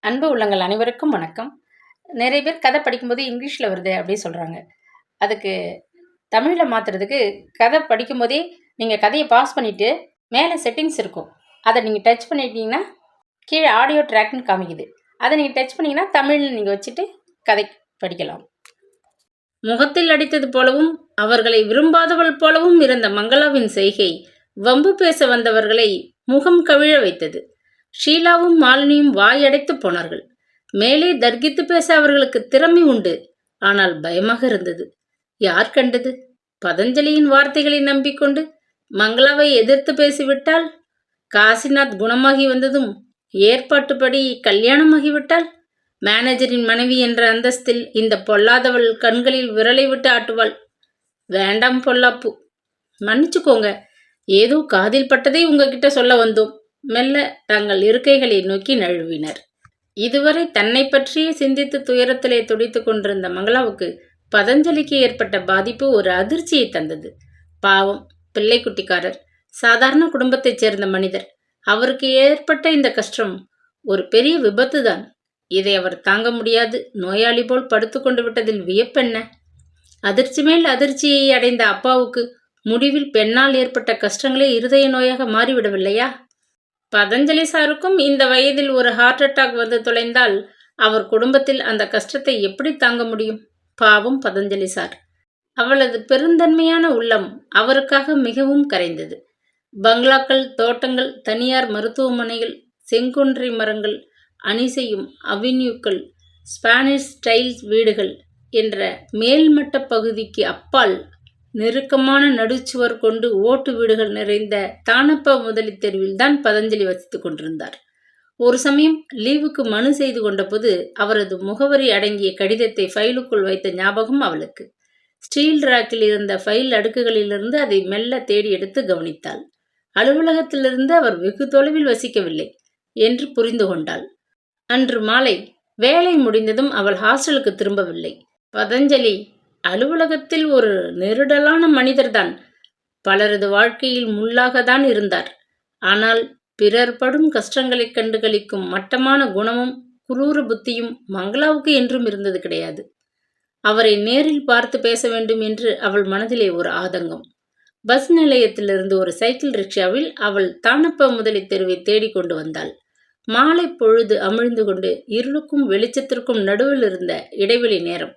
அன்பு உள்ளங்கள் அனைவருக்கும் வணக்கம். நிறைய பேர் கதை படிக்கும்போது இங்கிலீஷில் வருது அப்படின்னு சொல்கிறாங்க. அதுக்கு தமிழில் மாற்றுறதுக்கு கதை படிக்கும்போதே நீங்கள் கதையை பாஸ் பண்ணிவிட்டு மேலே செட்டிங்ஸ் இருக்கும். அதை நீங்கள் டச் பண்ணிட்டீங்கன்னா கீழே ஆடியோ ட்ராக்னு காமிக்குது. அதை நீங்கள் டச் பண்ணிங்கன்னா தமிழில் நீங்கள் வச்சுட்டு கதை படிக்கலாம். முகத்தில் அடித்தது போலவும் அவர்களை விரும்பாதவள் போலவும் இருந்த மங்களாவின் செய்கை வம்பு பேச வந்தவர்களை முகம் கவிழ வைத்தது. ஷீலாவும் மாலினியும் வாயடைத்து போனார்கள். மேலே தர்கித்து பேச அவர்களுக்கு திறமை உண்டு. ஆனால் பயமாக இருந்தது. யார் கண்டது? பதஞ்சலியின் வார்த்தைகளை நம்பிக்கொண்டு மங்களாவை எதிர்த்து பேசிவிட்டால், காசிநாத் குணமாகி வந்ததும் ஏற்பாட்டுப்படி கல்யாணமாகிவிட்டால், மேனேஜரின் மனைவி என்ற அந்தஸ்தில் இந்த பொல்லாதவள் கண்களில் விரலை விட்டு ஆட்டுவாள். வேண்டாம் பொல்லாப்பு, மன்னிச்சுக்கோங்க, ஏதோ காதில் பட்டதை உங்ககிட்ட சொல்ல வந்தோம். மெல்ல தங்கள் இருக்கைகளை நோக்கி நழுவினர். இதுவரை தன்னை பற்றியே சிந்தித்து துயரத்திலே துடித்து கொண்டிருந்த மங்களாவுக்கு பதஞ்சலிக்கு ஏற்பட்ட பாதிப்பு ஒரு அதிர்ச்சியை தந்தது. பாவம், பிள்ளைக்குட்டிக்காரர், சாதாரண குடும்பத்தைச் சேர்ந்த மனிதர். அவருக்கு ஏற்பட்ட இந்த கஷ்டம் ஒரு பெரிய விபத்து தான். இதை அவர் தாங்க முடியாது நோயாளி போல் படுத்து கொண்டு விட்டதில் வியப்பென்ன? அதிர்ச்சி மேல் அதிர்ச்சியை அடைந்த அப்பாவுக்கு முடிவில் பெண்ணால் ஏற்பட்ட கஷ்டங்களே இருதய நோயாக மாறிவிடவில்லையா? பதஞ்சலி சாருக்கும் இந்த வயதில் ஒரு ஹார்ட் அட்டாக் வந்து தொலைந்தால் அவர் குடும்பத்தில் அந்த கஷ்டத்தை எப்படி தாங்க முடியும்? பாவம் பதஞ்சலி சார். அவளது பெருந்தன்மையான உள்ளம் அவருக்காக மிகவும் கரைந்தது. பங்களாக்கள், தோட்டங்கள், தனியார் மருத்துவமனைகள், செங்குன்றை மரங்கள், அணி செய்யும் அவென்யூக்கள், ஸ்பானிஷ் ஸ்டைல்ஸ் வீடுகள் என்ற மேல்மட்ட பகுதிக்கு அப்பால் நெருக்கமான நடுச்சுவர் கொண்டு ஓட்டு வீடுகள் நிறைந்த தானப்பா முதலி தெருவில் தான் பதஞ்சலி வசித்துக் கொண்டிருந்தார். ஒரு சமயம் லீவுக்கு மனு செய்து கொண்டபோது அவரது முகவரி அடங்கிய கடிதத்தை ஃபைலுக்குள் வைத்த ஞாபகம் அவளுக்கு. ஸ்டீல் ராக்கில் இருந்த ஃபைல் அடுக்குகளிலிருந்து அதை மெல்ல தேடி எடுத்து கவனித்தாள். அலுவலகத்திலிருந்து அவர் வெகு தொலைவில் வசிக்கவில்லை என்று புரிந்து கொண்டாள். அன்று மாலை வேலை முடிந்ததும் அவள் ஹாஸ்டலுக்கு திரும்பவில்லை. பதஞ்சலி அலுவலகத்தில் ஒரு நெருடலான மனிதர்தான். பலரது வாழ்க்கையில் முள்ளாகத்தான் இருந்தார். ஆனால் பிறர் படும் கஷ்டங்களைக் கண்டு களிக்கும் மட்டமான குணமும் குரூர புத்தியும் மங்களாவுக்கு என்றும் இருந்தது கிடையாது. அவரை நேரில் பார்த்து பேச வேண்டும் என்று அவள் மனதிலே ஒரு ஆதங்கம். பஸ் நிலையத்திலிருந்து ஒரு சைக்கிள் ரிக்ஷாவில் அவள் தானப்ப முதலி தெருவை தேடிக்கொண்டு வந்தாள். மாலை பொழுது அமிழ்ந்து கொண்டு இருளுக்கும் வெளிச்சத்திற்கும் நடுவில் இருந்த இடைவெளி நேரம்.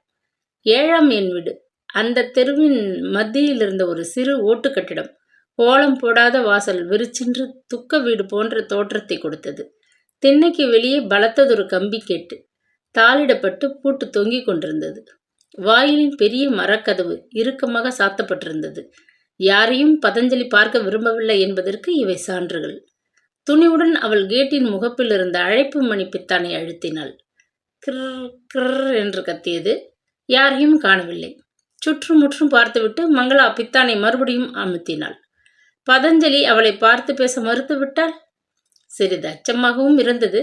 7ஆம் எண் வீடு. அந்த தெருவின் மத்தியில் இருந்த ஒரு சிறு ஓட்டு கட்டிடம். கோலம் போடாத வாசல் விரிச்சென்று துக்க வீடு போன்ற தோற்றத்தை கொடுத்தது. திண்ணைக்கு வெளியே பலத்ததொரு கம்பி கேட்டு தாளிடப்பட்டு பூட்டு தொங்கிக் கொண்டிருந்தது. வாயிலின் பெரிய மரக்கதவு இறுக்கமாக சாத்தப்பட்டிருந்தது. யாரையும் பதஞ்சலி பார்க்க விரும்பவில்லை என்பதற்கு இவை சான்றுகள். துணிவுடன் அவள் கேட்டின் முகப்பில் இருந்த அழைப்பு மணி பித்தானை அழுத்தினாள். கிர் கிர் என்று கத்தியது. யாரையும் காணவில்லை. சுற்றுமுற்றும் பார்த்துவிட்டு மங்களா பித்தானை மறுபடியும் அமுத்தினாள். பதஞ்சலி அவளை பார்த்து பேச மறுத்துவிட்டாள். சிறிது அச்சமாகவும் இருந்தது.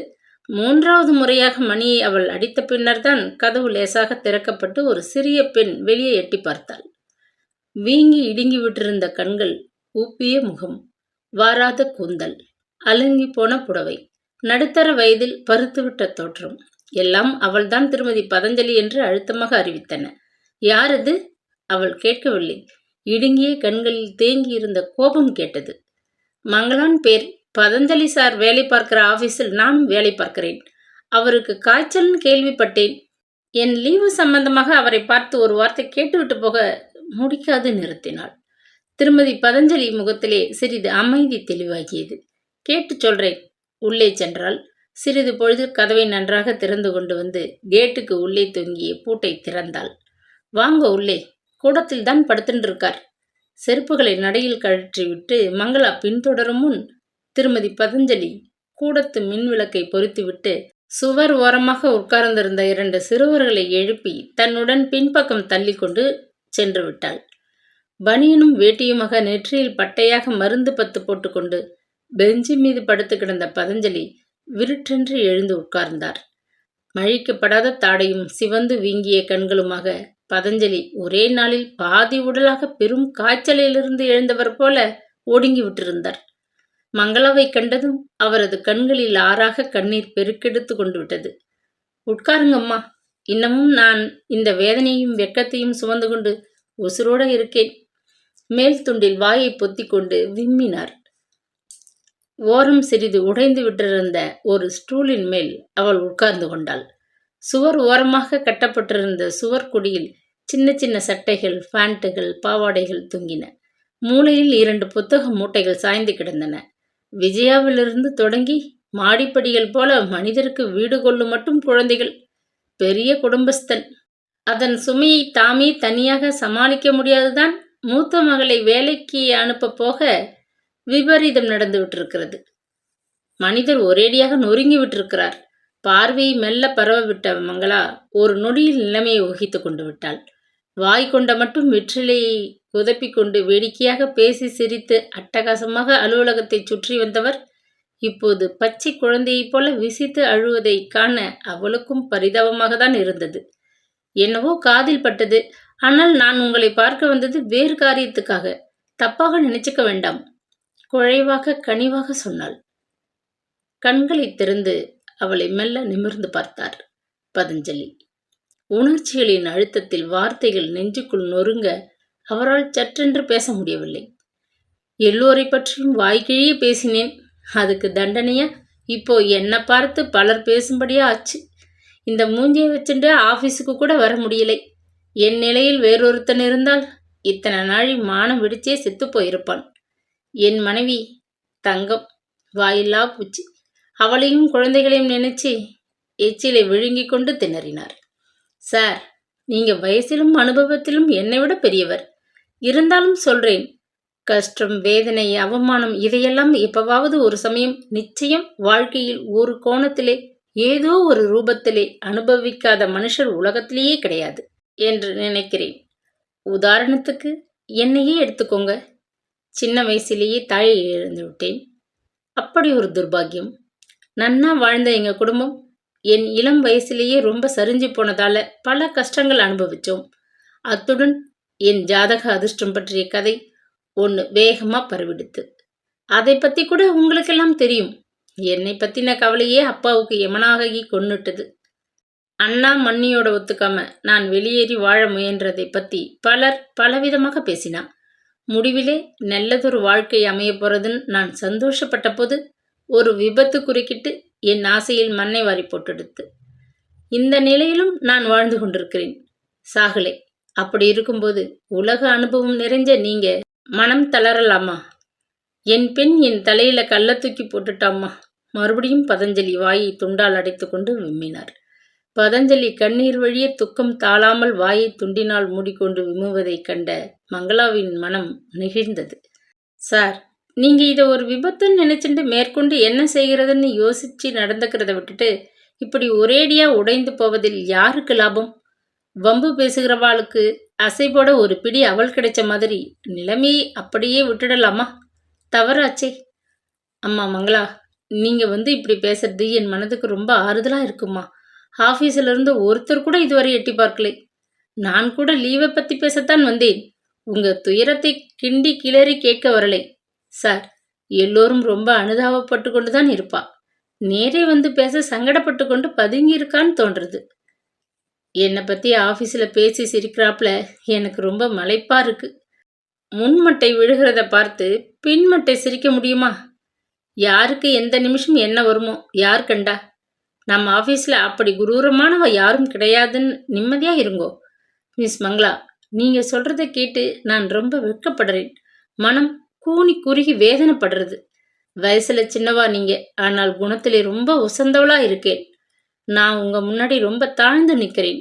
3வது முறையாக மணியை அவள் அடித்த பின்னர் தான் கதவு லேசாக திறக்கப்பட்டு ஒரு சிறிய பெண் வெளியே எட்டி பார்த்தாள். வீங்கி இடுங்கி விட்டிருந்த கண்கள், ஊப்பிய முகம், வாராத கூந்தல், அலுங்கி போன புடவை, நடுத்தர வயதில் பருத்துவிட்ட தோற்றம் எல்லாம் அவள்தான் திருமதி பதஞ்சலி என்று அழுத்தமாக அறிவித்தன. யாரது? அவள் கேட்கவில்லை. இடுங்கிய கண்களில் தேங்கி இருந்த கோபம் கேட்டது. மங்களான் பேர். பதஞ்சலி சார் வேலை பார்க்கிற ஆபீஸில் நானும் வேலை பார்க்கிறேன். அவருக்கு காய்ச்சல்னு கேள்விப்பட்டேன். என் லீவு சம்பந்தமாக அவரை பார்த்து ஒரு வார்த்தை கேட்டுவிட்டு போக முடிக்காது நிறுத்தினாள். திருமதி பதஞ்சலி முகத்திலே சிறிது அமைதி தெளிவாகியது. கேட்டு சொல்றேன். உள்ளே சென்றாள். சிறிது பொழுது கதவை நன்றாக திறந்து கொண்டு வந்து கேட்டுக்கு உள்ளே தொங்கிய பூட்டை திறந்தாள். வாங்க உள்ளே, கூடத்தில் தான் படுத்துருக்கார். செருப்புகளை நடையில் கழற்றி விட்டு மங்களா பின்தொடரும் முன் திருமதி பதஞ்சலி கூடத்து மின்விளக்கை பொருத்திவிட்டு சுவர் ஓரமாக உட்கார்ந்திருந்த 2 சிறுவர்களை எழுப்பி தன்னுடன் பின்பக்கம் தள்ளி கொண்டு சென்று விட்டாள். பனியனும் வேட்டியுமாக நெற்றியில் பட்டையாக மருந்து பத்து போட்டுக்கொண்டு பெஞ்சு மீது படுத்து கிடந்த பதஞ்சலி விருட்டென்று எழுந்து உட்கார்ந்தார். மழிக்கப்படாத தாடையும் சிவந்து வீங்கிய கண்களுமாக பதஞ்சலி ஒரே நாளில் பாதி உடலாக பெரும் காய்ச்சலிலிருந்து எழுந்தவர் போல ஒடுங்கி விட்டிருந்தார். மங்களாவை கண்டதும் அவரது கண்களில் ஆறாக கண்ணீர் பெருக்கெடுத்து கொண்டு விட்டது. உட்காருங்கம்மா, இன்னமும் நான் இந்த வேதனையும் வெட்கத்தையும் சுமந்து கொண்டு உசுரோட இருக்கேன். மேல் துண்டில் வாயை பொத்தி கொண்டு விம்மினார். ஓரம் சிறிது உடைந்து விட்டிருந்த ஒரு ஸ்டூலின் மேல் அவள் உட்கார்ந்து கொண்டாள். சுவர் ஓரமாக கட்டப்பட்டிருந்த சுவர் கொடியில் சின்ன சின்ன சட்டைகள், பேண்ட்டுகள், பாவாடைகள் தொங்கின. மூலையில் 2 புத்தக மூட்டைகள் சாய்ந்து கிடந்தன. விஜயாவிலிருந்து தொடங்கி மாடிப்படிகள் போல மனிதருக்கு வீடு கொள்ளும் மட்டும் குழந்தைகள். பெரிய குடும்பஸ்தன். அதன் சுமையை தாமே தனியாக சமாளிக்க முடியாதுதான் மூத்த மகளை வேலைக்கு அனுப்ப போக விபரீதம் நடந்து விட்டிருக்கிறது. மனிதர் ஒரேடியாக நொறுங்கி விட்டிருக்கிறார். பார்வையை மெல்ல பரவ விட்ட மங்களா ஒரு நொடியில் நிலைமையை ஊகித்து கொண்டு விட்டாள். வாய் கொண்ட மட்டும் வெற்றிலையை உதப்பிக்கொண்டு வேடிக்கையாக பேசி சிரித்து அட்டகாசமாக அலுவலகத்தை சுற்றி வந்தவர் இப்போது பச்சை குழந்தையைப் போல விசித்து அழுவதை காண அவளுக்கும் பரிதாபமாக தான் இருந்தது. என்னவோ காதில் பட்டது. ஆனால் நான் உங்களை பார்க்க வந்தது வேறு காரியத்துக்காக. தப்பாக நினைச்சுக்க வேண்டாம், குழைவாக கனிவாக சொன்னாள். கண்களை திறந்து அவளை மெல்ல நிமிர்ந்து பார்த்தார் பதஞ்சலி. உணர்ச்சிகளின் அழுத்தத்தில் வார்த்தைகள் நெஞ்சுக்குள் நொறுங்க அவரால் சற்றென்று பேச முடியவில்லை. எல்லோரை பற்றியும் வாய்க்கிழியே பேசினேன். அதுக்கு தண்டனையா இப்போ என்னை பார்த்து பலர் பேசும்படியா ஆச்சு. இந்த மூஞ்சியை வச்சுட்டு ஆஃபீஸுக்கு கூட வர முடியலை. என் நிலையில் வேறொருத்தன் இருந்தால் இத்தனை நாழி மானம் வெடிச்சே செத்து போயிருப்பான். என் மனைவி தங்கம், வாயில்லா பூச்சி. அவளையும் குழந்தைகளையும் நினைச்சு எச்சிலை விழுங்கி கொண்டு திணறினார். சார், நீங்க வயசிலும் அனுபவத்திலும் என்னை விட பெரியவர். இருந்தாலும் சொல்றேன், கஷ்டம், வேதனை, அவமானம் இதையெல்லாம் எப்பவாவது ஒரு சமயம் நிச்சயம் வாழ்க்கையில் ஒரு கோணத்திலே ஏதோ ஒரு ரூபத்திலே அனுபவிக்காத மனுஷர் உலகத்திலேயே கிடையாது என்று நினைக்கிறேன். உதாரணத்துக்கு என்னையே எடுத்துக்கோங்க. சின்ன வயசிலேயே தாயை இழந்து விட்டேன். அப்படி ஒரு துர்பாக்கியம். நன்னா வாழ்ந்த எங்கள் குடும்பம் என் இளம் வயசிலேயே ரொம்ப சரிஞ்சு போனதால பல கஷ்டங்கள் அனுபவித்தோம். அத்துடன் என் ஜாதக அதிர்ஷ்டம் பற்றிய கதை ஒன்று வேகமாக பரவிடுத்து. அதை பற்றி கூட உங்களுக்கெல்லாம் தெரியும். என்னை பற்றின கவலையே அப்பாவுக்கு யமனாகி கொன்னுட்டது. அண்ணா மண்ணியோட ஒத்துக்காம நான் வெளியேறி வாழ முயன்றதை பற்றி பலர் பலவிதமாக பேசினா. முடிவிலே நல்லதொரு வாழ்க்கை அமைய போறதுன்னு நான் சந்தோஷப்பட்ட போது ஒரு விபத்து குறுக்கிட்டு என் ஆசையில் மண்ணை வாரி போட்டெடுத்து. இந்த நிலையிலும் நான் வாழ்ந்து கொண்டிருக்கிறேன். சாகலை. அப்படி இருக்கும்போது உலக அனுபவம் நிறைஞ்ச நீங்க மனம் தளரலாமா? என் பெண் என் தலையில கல்ல தூக்கி போட்டுட்டாம்மா. மறுபடியும் பதஞ்சலி வாயை துண்டால் அடைத்து கொண்டு விம்மினார். பதஞ்சலி கண்ணீர் வழியே துக்கம் தாளாமல் வாயை துண்டினால் மூடிக்கொண்டு விம்முவதைக் கண்ட மங்களாவின் மனம் நெகிழ்ந்தது. சார், நீங்க இதை ஒரு விபத்துன்னு நினைச்சுட்டு மேற்கொண்டு என்ன செய்கிறதுன்னு யோசிச்சு நடந்துக்கிறத விட்டுட்டு இப்படி ஒரேடியா உடைந்து போவதில் யாருக்கு லாபம்? வம்பு பேசுகிறவாளுக்கு அசை போட ஒரு பிடி அவள் கிடைச்ச மாதிரி நிலைமையை அப்படியே விட்டுடலாமா? தவறாச்சே. அம்மா மங்களா, நீங்க இப்படி பேசுறது என் மனதுக்கு ரொம்ப ஆறுதலா இருக்குமா. ஆஃபீஸில் இருந்து ஒருத்தர் கூட இதுவரை எட்டி பார்க்கலை. நான் கூட லீவை பற்றி பேசத்தான் வந்தேன். உங்க துயரத்தை கிண்டி கிளறி கேட்க வரலை. சார், எல்லோரும் ரொம்ப அனுதாபப்பட்டு கொண்டு தான் இருப்பா. நேரே பேச சங்கடப்பட்டு கொண்டு பதுங்கி இருக்கான்னு தோன்றுறது. என்னை பற்றி ஆஃபீஸில் பேசி சிரிக்கிறாப்புல எனக்கு ரொம்ப மலைப்பா இருக்கு. முன்மட்டை விழுகிறத பார்த்து பின்மட்டை சிரிக்க முடியுமா? யாருக்கு எந்த நிமிஷம் என்ன வருமோ யார் கண்டா? நம்ம ஆஃபீஸில் அப்படி குரூரமானவ யாரும் கிடையாதுன்னு நிம்மதியாக இருங்கோ. மிஸ் மங்களா, நீங்கள் சொல்கிறத கேட்டு நான் ரொம்ப வெட்கப்படுறேன். மனம் கூனி குறுகி வேதனைப்படுறது. வயசில் சின்னவா நீங்கள், ஆனால் குணத்திலே ரொம்ப உசந்தவளா இருக்கேன். நான் உங்கள் முன்னாடி ரொம்ப தாழ்ந்து நிற்கிறேன்.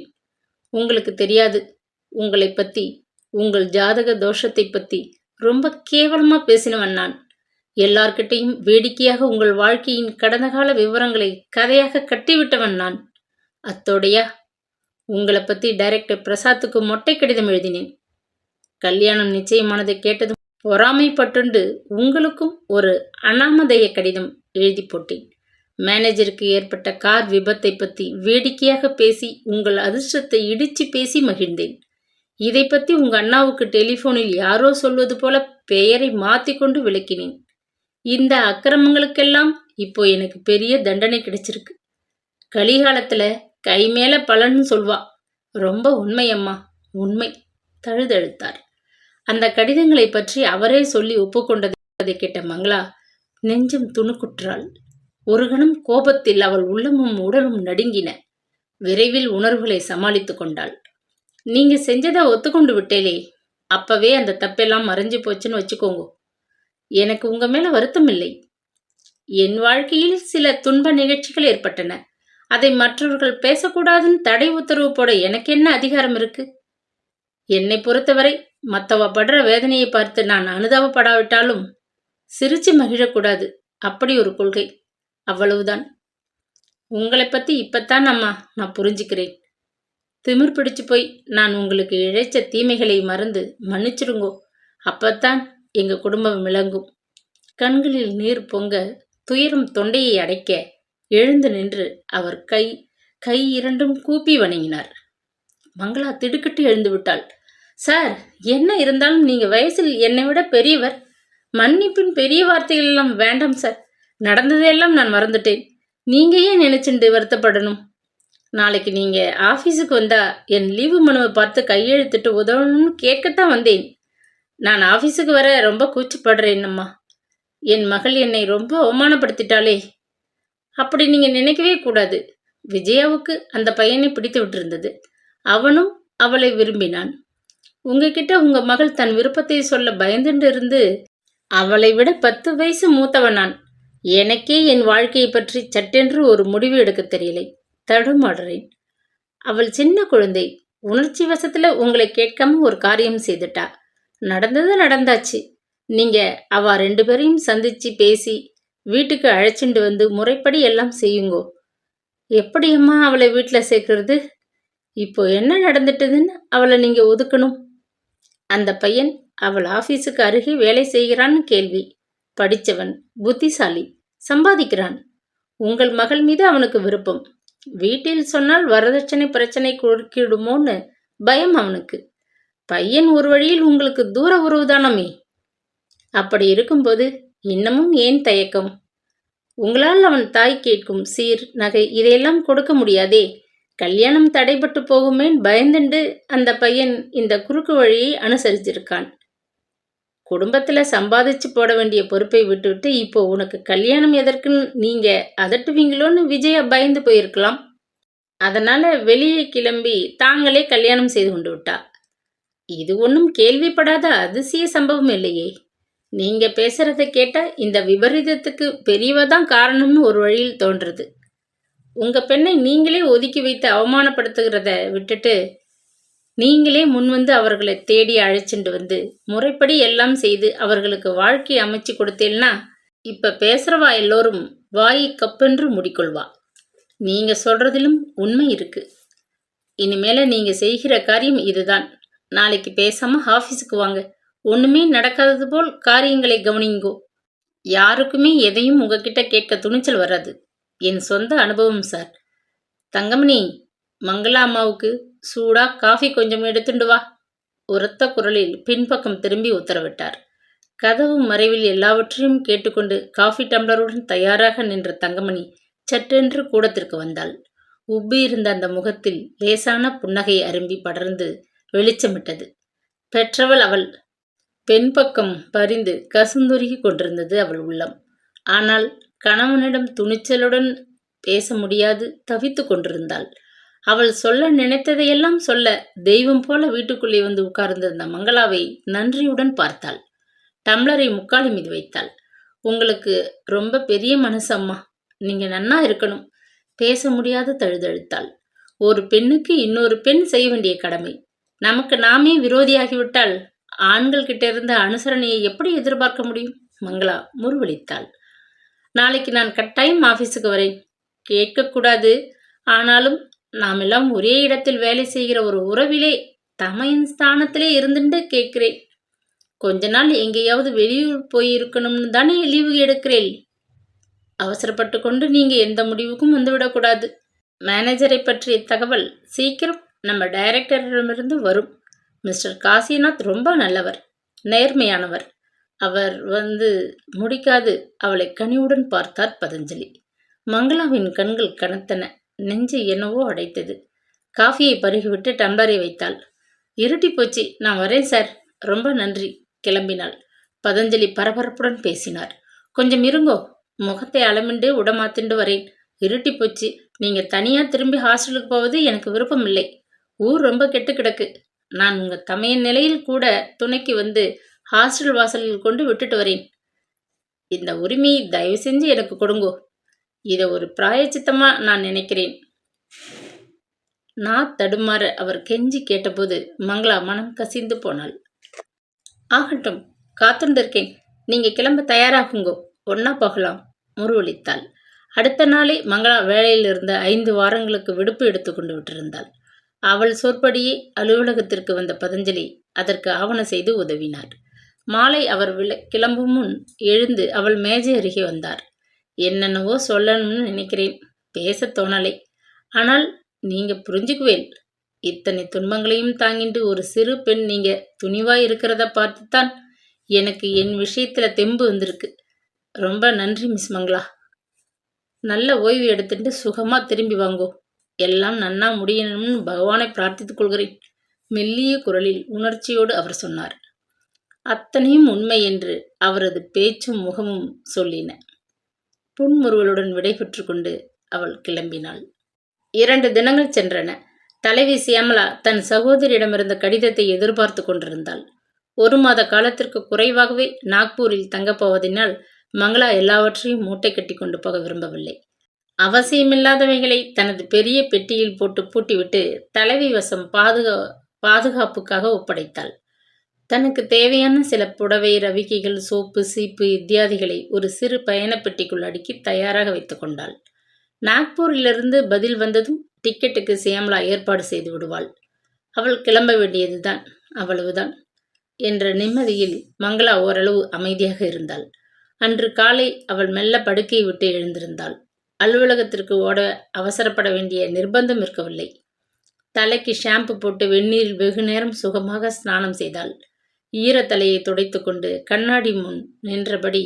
உங்களுக்கு தெரியாது, உங்களை பற்றி, உங்கள் ஜாதக தோஷத்தை பற்றி ரொம்ப கேவலமாக பேசினவன் நான். எல்லார்கிட்டையும் வேடிக்கையாக உங்கள் வாழ்க்கையின் கடந்த கால விவரங்களை கதையாக கட்டிவிட்டவன் நான். அத்தோடையா உங்களை பற்றி டைரக்டர் பிரசாத்துக்கு மொட்டை கடிதம் எழுதினேன். கல்யாணம் நிச்சயமானதை கேட்டதும் பொறாமைப்பட்டுண்டு உங்களுக்கும் ஒரு அனாமதய கடிதம் எழுதி போட்டேன். மேனேஜருக்கு ஏற்பட்ட கார் விபத்தை பற்றி வேடிக்கையாக பேசி உங்கள் அதிர்ஷ்டத்தை இடிச்சு பேசி மகிழ்ந்தேன். இதை பற்றி உங்கள் அண்ணாவுக்கு டெலிஃபோனில் யாரோ சொல்வது போல பெயரை மாற்றி கொண்டு விளக்கினேன். இந்த அக்கிரமங்களுக்கெல்லாம் இப்போ எனக்கு பெரிய தண்டனை கிடைச்சிருக்கு. கலிகாலத்துல கை மேல பலன்னு சொல்வா. ரொம்ப உண்மையம்மா, உண்மை, தழுதழுத்தார். அந்த கடிதங்களை பற்றி அவரே சொல்லி ஒப்புக்கொண்டதை கேட்ட மங்களா நெஞ்சம் துணுக்குற்றாள். ஒரு கணம் கோபத்தில் அவள் உள்ளமும் உடலும் நடுங்கின. விரைவில் உணர்வுகளை சமாளித்து கொண்டாள். நீங்க செஞ்சதை ஒத்துக்கொண்டு விட்டேலே, அப்பவே அந்த தப்பெல்லாம் மறைஞ்சு போச்சுன்னு வச்சுக்கோங்க. எனக்கு உங்க மேல வருத்தம் இல்லை. என் வாழ்க்கையில் சில துன்ப நிகழ்ச்சிகள் ஏற்பட்டன. அதை மற்றவர்கள் பேசக்கூடாதுன்னு தடை உத்தரவு போட எனக்கு என்ன அதிகாரம் இருக்கு? என்னை பொறுத்தவரை மத்தவ படுற வேதனையை பார்த்து நான் அனுதாபப்படாவிட்டாலும் சிரிச்சு மகிழக்கூடாது, அப்படி ஒரு கொள்கை. அவ்வளவுதான். உங்களை பத்தி இப்பத்தான் அம்மா நான் புரிஞ்சுக்கிறேன். திமிர் பிடிச்சு போய் நான் உங்களுக்கு இழைச்ச தீமைகளை மறந்து மன்னிச்சிடுங்கோ. அப்பத்தான் எங்க குடும்பம் விளங்கும். கண்களில் நீர் பொங்க துயரம் தொண்டையை அடைக்க எழுந்து நின்று அவர் கை இரண்டும் கூப்பி வணங்கினார். மங்களா திடுக்கிட்டு எழுந்து விட்டாள். சார், என்ன இருந்தாலும் நீங்க வயசில் என்னை விட பெரியவர். மன்னிப்பின் பெரிய வார்த்தைகள் எல்லாம் வேண்டாம் சார். நடந்ததையெல்லாம் நான் மறந்துட்டேன். நீங்க ஏன் நினைச்சுண்டு வருத்தப்படணும்? நாளைக்கு நீங்க ஆபீஸுக்கு வந்தா என் லீவு மனுவை பார்த்து கையெழுத்திட்டு உதவணும்னு கேட்கத்தான் வந்தேன். நான் ஆபீஸுக்கு வர ரொம்ப கூச்சப்படுறேன் அம்மா. என் மகள் என்னை ரொம்ப அவமானப்படுத்திட்டாளே. அப்படி நீங்க நினைக்கவே கூடாது. விஜயாவுக்கு அந்த பையனை பிடித்து விட்டிருந்தது. அவனும் அவளை விரும்பினான். உங்ககிட்ட உங்க மகள் தன் விருப்பத்தை சொல்ல பயந்துட்டு இருந்து அவளை விட 10 வயசு மூத்தவன் நான். எனக்கே என் வாழ்க்கையை பற்றி சட்டென்று ஒரு முடிவு எடுக்க தெரியலை. தடுமாடுறேன். அவள் சின்ன குழந்தை. உணர்ச்சி வசத்துல உங்களை கேட்காம ஒரு காரியம் செய்துட்டா. நடந்தது நடந்தாச்சு. நீங்க அவ 2 பேரையும் சந்திச்சு பேசி வீட்டுக்கு அழைச்சிண்டு வந்து முறைப்படி எல்லாம் செய்யுங்கோ. எப்படி அம்மா அவளை வீட்டில் சேர்க்கறது? இப்போ என்ன நடந்துட்டுதுன்னு அவளை நீங்க ஒதுக்கணும். அந்த பையன் அவள் ஆபீஸுக்கு அருகே வேலை செய்கிறான்னு கேள்வி. படிச்சவன், புத்திசாலி, சம்பாதிக்கிறான். உங்கள் மகள் மீது அவனுக்கு விருப்பம். வீட்டில் சொன்னால் வரதட்சணை பிரச்சனை குறுக்கிடுமோன்னு பயம் அவனுக்கு. பையன் ஒரு வழியில் உங்களுக்கு தூர உறவுதானமே. அப்படி இருக்கும்போது இன்னமும் ஏன் தயக்கம்? உங்களால் அவன் தாய் கேட்கும் சீர், நகை இதையெல்லாம் கொடுக்க முடியாதே. கல்யாணம் தடைபட்டு போகுமேன் பயந்துண்டு அந்த பையன் இந்த குறுக்கு வழியை அனுசரிச்சிருக்கான். குடும்பத்துல சம்பாதிச்சு போட வேண்டிய பொறுப்பை விட்டுவிட்டு இப்போ உனக்கு கல்யாணம் எதற்குன்னு நீங்க அதட்டுவீங்களோன்னு விஜயா பயந்து போயிருக்கலாம். அதனால வெளியே கிளம்பி தாங்களே கல்யாணம் செய்து கொண்டு விட்டா. இது ஒன்றும் கேள்விப்படாத அதிசய சம்பவம் இல்லையே. நீங்க பேசுறத கேட்டா இந்த விபரீதத்துக்கு பெரியவதான் காரணம்னு ஒரு வழியில் தோன்றுறது. உங்க பெண்ணை நீங்களே ஒதுக்கி வைத்து அவமானப்படுத்துகிறத விட்டுட்டு நீங்களே முன்வந்து அவர்களை தேடி அழைச்சிட்டு வந்து முறைப்படி எல்லாம் செய்து அவர்களுக்கு வாழ்க்கை அமைச்சு கொடுத்தேன்னா இப்ப பேசுறவா எல்லோரும் வாயை கப்பென்று முடிக்கொள்வா. நீங்க சொல்றதிலும் உண்மை இருக்கு. இனிமேல நீங்க செய்கிற காரியம் இதுதான். நாளைக்கு பேசாம ஆபீஸுக்கு வாங்க. ஒண்ணுமே நடக்காதது போல் காரியங்களை கவனிங்கோ. யாருக்குமே எதையும் உங்ககிட்ட கேட்க துணிச்சல் வராது. என் சொந்த அனுபவம் சார். தங்கமணி, மங்களா அம்மாவுக்கு சூடா காஃபி கொஞ்சம் எடுத்துண்டு வா. உரத்த குரலில் பின்பக்கம் திரும்பி உத்தரவிட்டார். கதவு மறைவில் எல்லாவற்றையும் கேட்டுக்கொண்டு காஃபி டம்ளருடன் தயாராக நின்ற தங்கமணி சட்டென்று கூடத்திற்கு வந்தாள். உப்பியிருந்த அந்த முகத்தில் லேசான புன்னகை அரும்பி படர்ந்து வெளிச்சமிட்டது. பெற்றவள் அவள். பெண் பக்கம் பரிந்து கசுந்துருகி கொண்டிருந்தது அவள் உள்ளம். ஆனால் கணவனிடம் துணிச்சலுடன் பேச முடியாது தவித்து கொண்டிருந்தாள். அவள் சொல்ல நினைத்ததையெல்லாம் சொல்ல தெய்வம் போல வீட்டுக்குள்ளே வந்து உட்கார்ந்திருந்த மங்களாவை நன்றியுடன் பார்த்தாள். டம்ளரை முக்காலி மீது வைத்தாள். உங்களுக்கு ரொம்ப பெரிய மனசு அம்மா. நீங்க நன்னா இருக்கணும். பேச முடியாது தழுதழுத்தாள். ஒரு பெண்ணுக்கு இன்னொரு பெண் செய்ய வேண்டிய கடமை. நமக்கு நாமே விரோதியாகிவிட்டால் ஆண்கள் கிட்ட இருந்த அனுசரணையை எப்படி எதிர்பார்க்க முடியும்? மங்களா முறுவலித்தாள். நாளைக்கு நான் கட்டாயம் ஆபீஸுக்கு வரேன். கேட்கக்கூடாது. ஆனாலும் நாமெல்லாம் ஒரே இடத்தில் வேலை செய்கிற ஒரு உறவிலே தமையன் ஸ்தானத்திலே இருந்துட்டு கேட்கிறேன். கொஞ்ச நாள் எங்கேயாவது வெளியூர் போயிருக்கணும்னு தானே லீவு எடுக்கிறேன். அவசரப்பட்டு கொண்டு நீங்க எந்த முடிவுக்கும் வந்துவிடக்கூடாது. மேனேஜரை பற்றிய தகவல் சீக்கிரம் நம்ம டைரக்டரிடமிருந்து வரும். மிஸ்டர் காசிநாத் ரொம்ப நல்லவர், நேர்மையானவர். அவர் முடிக்காது அவளை கனிவுடன் பார்த்தார் பதஞ்சலி. மங்களாவின் கண்கள் கனத்தன. நெஞ்சு என்னவோ அடைத்தது. காஃபியை பருகிவிட்டு டம்ளரை வைத்தாள். இருட்டி போச்சு, நான் வரேன் சார். ரொம்ப நன்றி. கிளம்பினாள். பதஞ்சலி பரபரப்புடன் பேசினார். கொஞ்சம் இருங்கோ, முகத்தை அளமிண்டு உடமாத்திண்டு வரேன். இருட்டி போச்சு. நீங்க தனியா திரும்பி ஹாஸ்டலுக்கு போவது எனக்கு விருப்பம் இல்லை. ஊர் ரொம்ப கெட்டு கிடக்கு. நான் உங்க தமையன் நிலையில் கூட துணைக்கு வந்து ஹாஸ்டல் வாசலில் கொண்டு விட்டுட்டு வரேன். இந்த உரிமையை தயவு செஞ்சு எனக்கு கொடுங்கோ. இதை ஒரு பிராயச்சித்தமா நான் நினைக்கிறேன். நான் தடுமாற அவர் கெஞ்சி கேட்டபோது மங்களா மனம் கசிந்து போனாள். ஆகட்டும், காத்துண்டிருக்கேன். நீங்க கிளம்ப தயாராகுங்கோ, ஒன்னா போகலாம். முருவளித்தாள். அடுத்த நாளே மங்களா வேலையில் இருந்த 5 வாரங்களுக்கு விடுப்பு எடுத்துக்கொண்டு விட்டிருந்தாள். அவள் சொற்படியே அலுவலகத்திற்கு வந்த பதஞ்சலி அதற்கு ஆவண செய்து உதவினார். மாலை அவர் கிளம்பும் முன் எழுந்து அவள் மேஜை அருகே வந்தார். என்னென்னவோ சொல்லணும்னு நினைக்கிறேன், பேச தோணலை. ஆனால் நீங்க புரிஞ்சுக்குவேல். இத்தனை துன்பங்களையும் தாங்கிட்டு ஒரு சிறு பெண் நீங்க துணிவா இருக்கிறத பார்த்துத்தான் எனக்கு என் விஷயத்துல தெம்பு வந்திருக்கு. ரொம்ப நன்றி மிஸ் மங்களா. நல்ல ஓய்வு எடுத்துட்டு சுகமா திரும்பி வாங்கோ. எல்லாம் நன்னா முடியணும்னு பகவானை பிரார்த்தித்துக் கொள்கிறேன். மெல்லிய குரலில் உணர்ச்சியோடு அவர் சொன்னார். அத்தனையும் உண்மை என்று அவரது பேச்சும் முகமும் சொல்லின. புன்முறுவலுடன் விடைபெற்று கொண்டு அவள் கிளம்பினாள். 2 தினங்கள் சென்றன. தலைவி சியாமலா தன் சகோதரியிடமிருந்த கடிதத்தை எதிர்பார்த்து கொண்டிருந்தாள். 1 மாத காலத்திற்கு குறைவாகவே நாக்பூரில் தங்கப்போவதனால் மங்களா எல்லாவற்றையும் மூட்டை கட்டி கொண்டு போக விரும்பவில்லை. அவசியமில்லாதவைகளை தனது பெரிய பெட்டியில் போட்டு பூட்டிவிட்டு தலைவி வசம் பாதுகாப்புக்காக ஒப்படைத்தாள். தனக்கு தேவையான சில புடவை, ரவிக்கைகள், சோப்பு, சீப்பு இத்தியாதிகளை ஒரு சிறு பயணப்பெட்டிக்குள் அடுக்கி தயாராக வைத்து கொண்டாள். நாக்பூரிலிருந்து பதில் வந்ததும் டிக்கெட்டுக்கு சியாமலா ஏற்பாடு செய்து விடுவாள். அவள் கிளம்ப வேண்டியதுதான், அவ்வளவுதான் என்ற நிம்மதியில் மங்களா ஓரளவு அமைதியாக இருந்தாள். அன்று காலை அவள் மெல்ல படுக்கையை விட்டு எழுந்திருந்தாள். அலுவலகத்திற்கு ஓட அவசரப்பட வேண்டிய நிர்பந்தம் இருக்கவில்லை. தலைக்கு ஷாம்பு போட்டு வெந்நீரில் வெகு நேரம் சுகமாக ஸ்நானம் செய்தாள். ஈரத்தலையை துடைத்து கொண்டு கண்ணாடி முன் நின்றபடி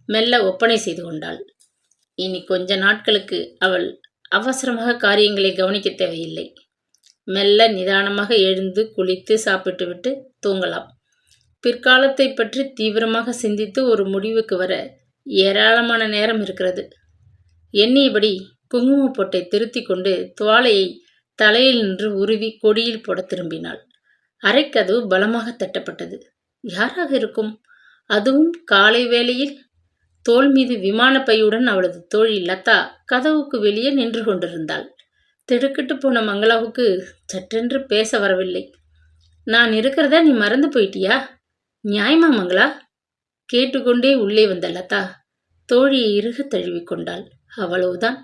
மெல்ல ஒப்பனை செய்து கொண்டாள். இனி கொஞ்ச நாட்களுக்கு அவள் அவசரமாக காரியங்களை கவனிக்க தேவையில்லை. மெல்ல நிதானமாக எழுந்து குளித்து சாப்பிட்டு விட்டு தூங்கலாம். பிற்காலத்தை பற்றி தீவிரமாக சிந்தித்து ஒரு முடிவுக்கு வர ஏராளமான நேரம் இருக்கிறது. எண்ணியபடி குங்கும பொட்டை திருத்தி கொண்டு துவாலையை தலையில் நின்று உருவி கொடியில் போட திரும்பினாள். அறைக்கதவு பலமாக தட்டப்பட்டது. யாராக இருக்கும்? அதுவும் காலை வேளையில்? தோள் மீது விமான பையுடன் அவளது தோழி லதா கதவுக்கு வெளியே நின்று கொண்டிருந்தாள். திடுக்கிட்டு போன மங்களாவுக்கு சற்றென்று பேச வரவில்லை. நான் இருக்கிறதா நீ மறந்து போயிட்டியா? நியாயமா மங்களா? கேட்டுக்கொண்டே உள்ளே வந்த லதா தோழியை இறுக தழுவிக்கொண்டாள். அவ்வளவுதான்.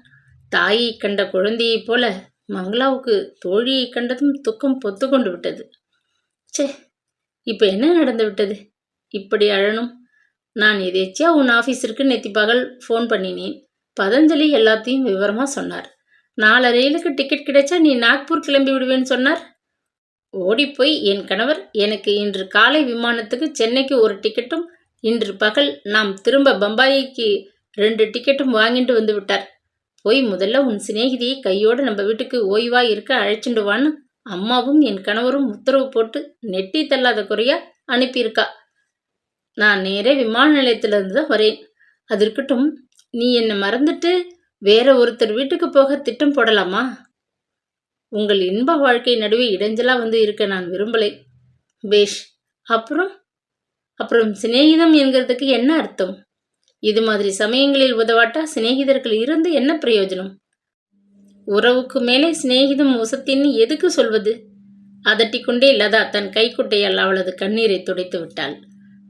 தாயை கண்ட குழந்தையைப் போல மங்களாவுக்கு தோழியை கண்டதும் துக்கம் பொத்து கொண்டு விட்டது. சே, இப்ப என்ன நடந்து விட்டது? இப்படி அழணும்? நான் எதேச்சியா உன் ஆஃபீஸிற்கு நேத்தி பகல் ஃபோன் பண்ணினேன். பதஞ்சலி எல்லாத்தையும் விவரமா சொன்னார். 4 ரயிலுக்கு டிக்கெட் கிடைச்சா நீ நாக்பூர் கிளம்பி விடுவேன்னு சொன்னார். ஓடிப்போய் என் கணவர் எனக்கு இன்று காலை விமானத்துக்கு சென்னைக்கு ஒரு டிக்கெட்டும் இன்று பகல் நாம் திரும்ப பம்பாய்க்கு 2 டிக்கெட்டும் வாங்கிட்டு வந்து விட்டார். போய் முதல்ல உன் சிநேகிதியை கையோடு நம்ம வீட்டுக்கு ஓய்வா இருக்க அழைச்சிண்டு வான்னு அம்மாவும் என் கணவரும் உத்தரவு போட்டு நெட்டி தள்ளாத குறையா அனுப்பியிருக்கா. நான் நேரே விமான நிலையத்திலிருந்து தான் வரேன். அது இருக்கட்டும், நீ என்னை மறந்துட்டு வேற ஒருத்தர் வீட்டுக்கு போக திட்டம் போடலாமா? உங்கள் இன்ப வாழ்க்கை நடுவே இடைஞ்சலா வந்து இருக்க நான் விரும்பலை. பேஷ். அப்புறம் சிநேகிதம் என்கிறதுக்கு என்ன அர்த்தம்? இது மாதிரி சமயங்களில் உதவாட்டா சிநேகிதர்கள் இருந்து என்ன பிரயோஜனம்? உறவுக்கு மேலே சிநேகிதம் உசத்தின்னு எதுக்கு சொல்வது? அதட்டிக்கொண்டே லதா தன் கைக்குட்டையால் அவளது கண்ணீரை துடைத்து விட்டாள்.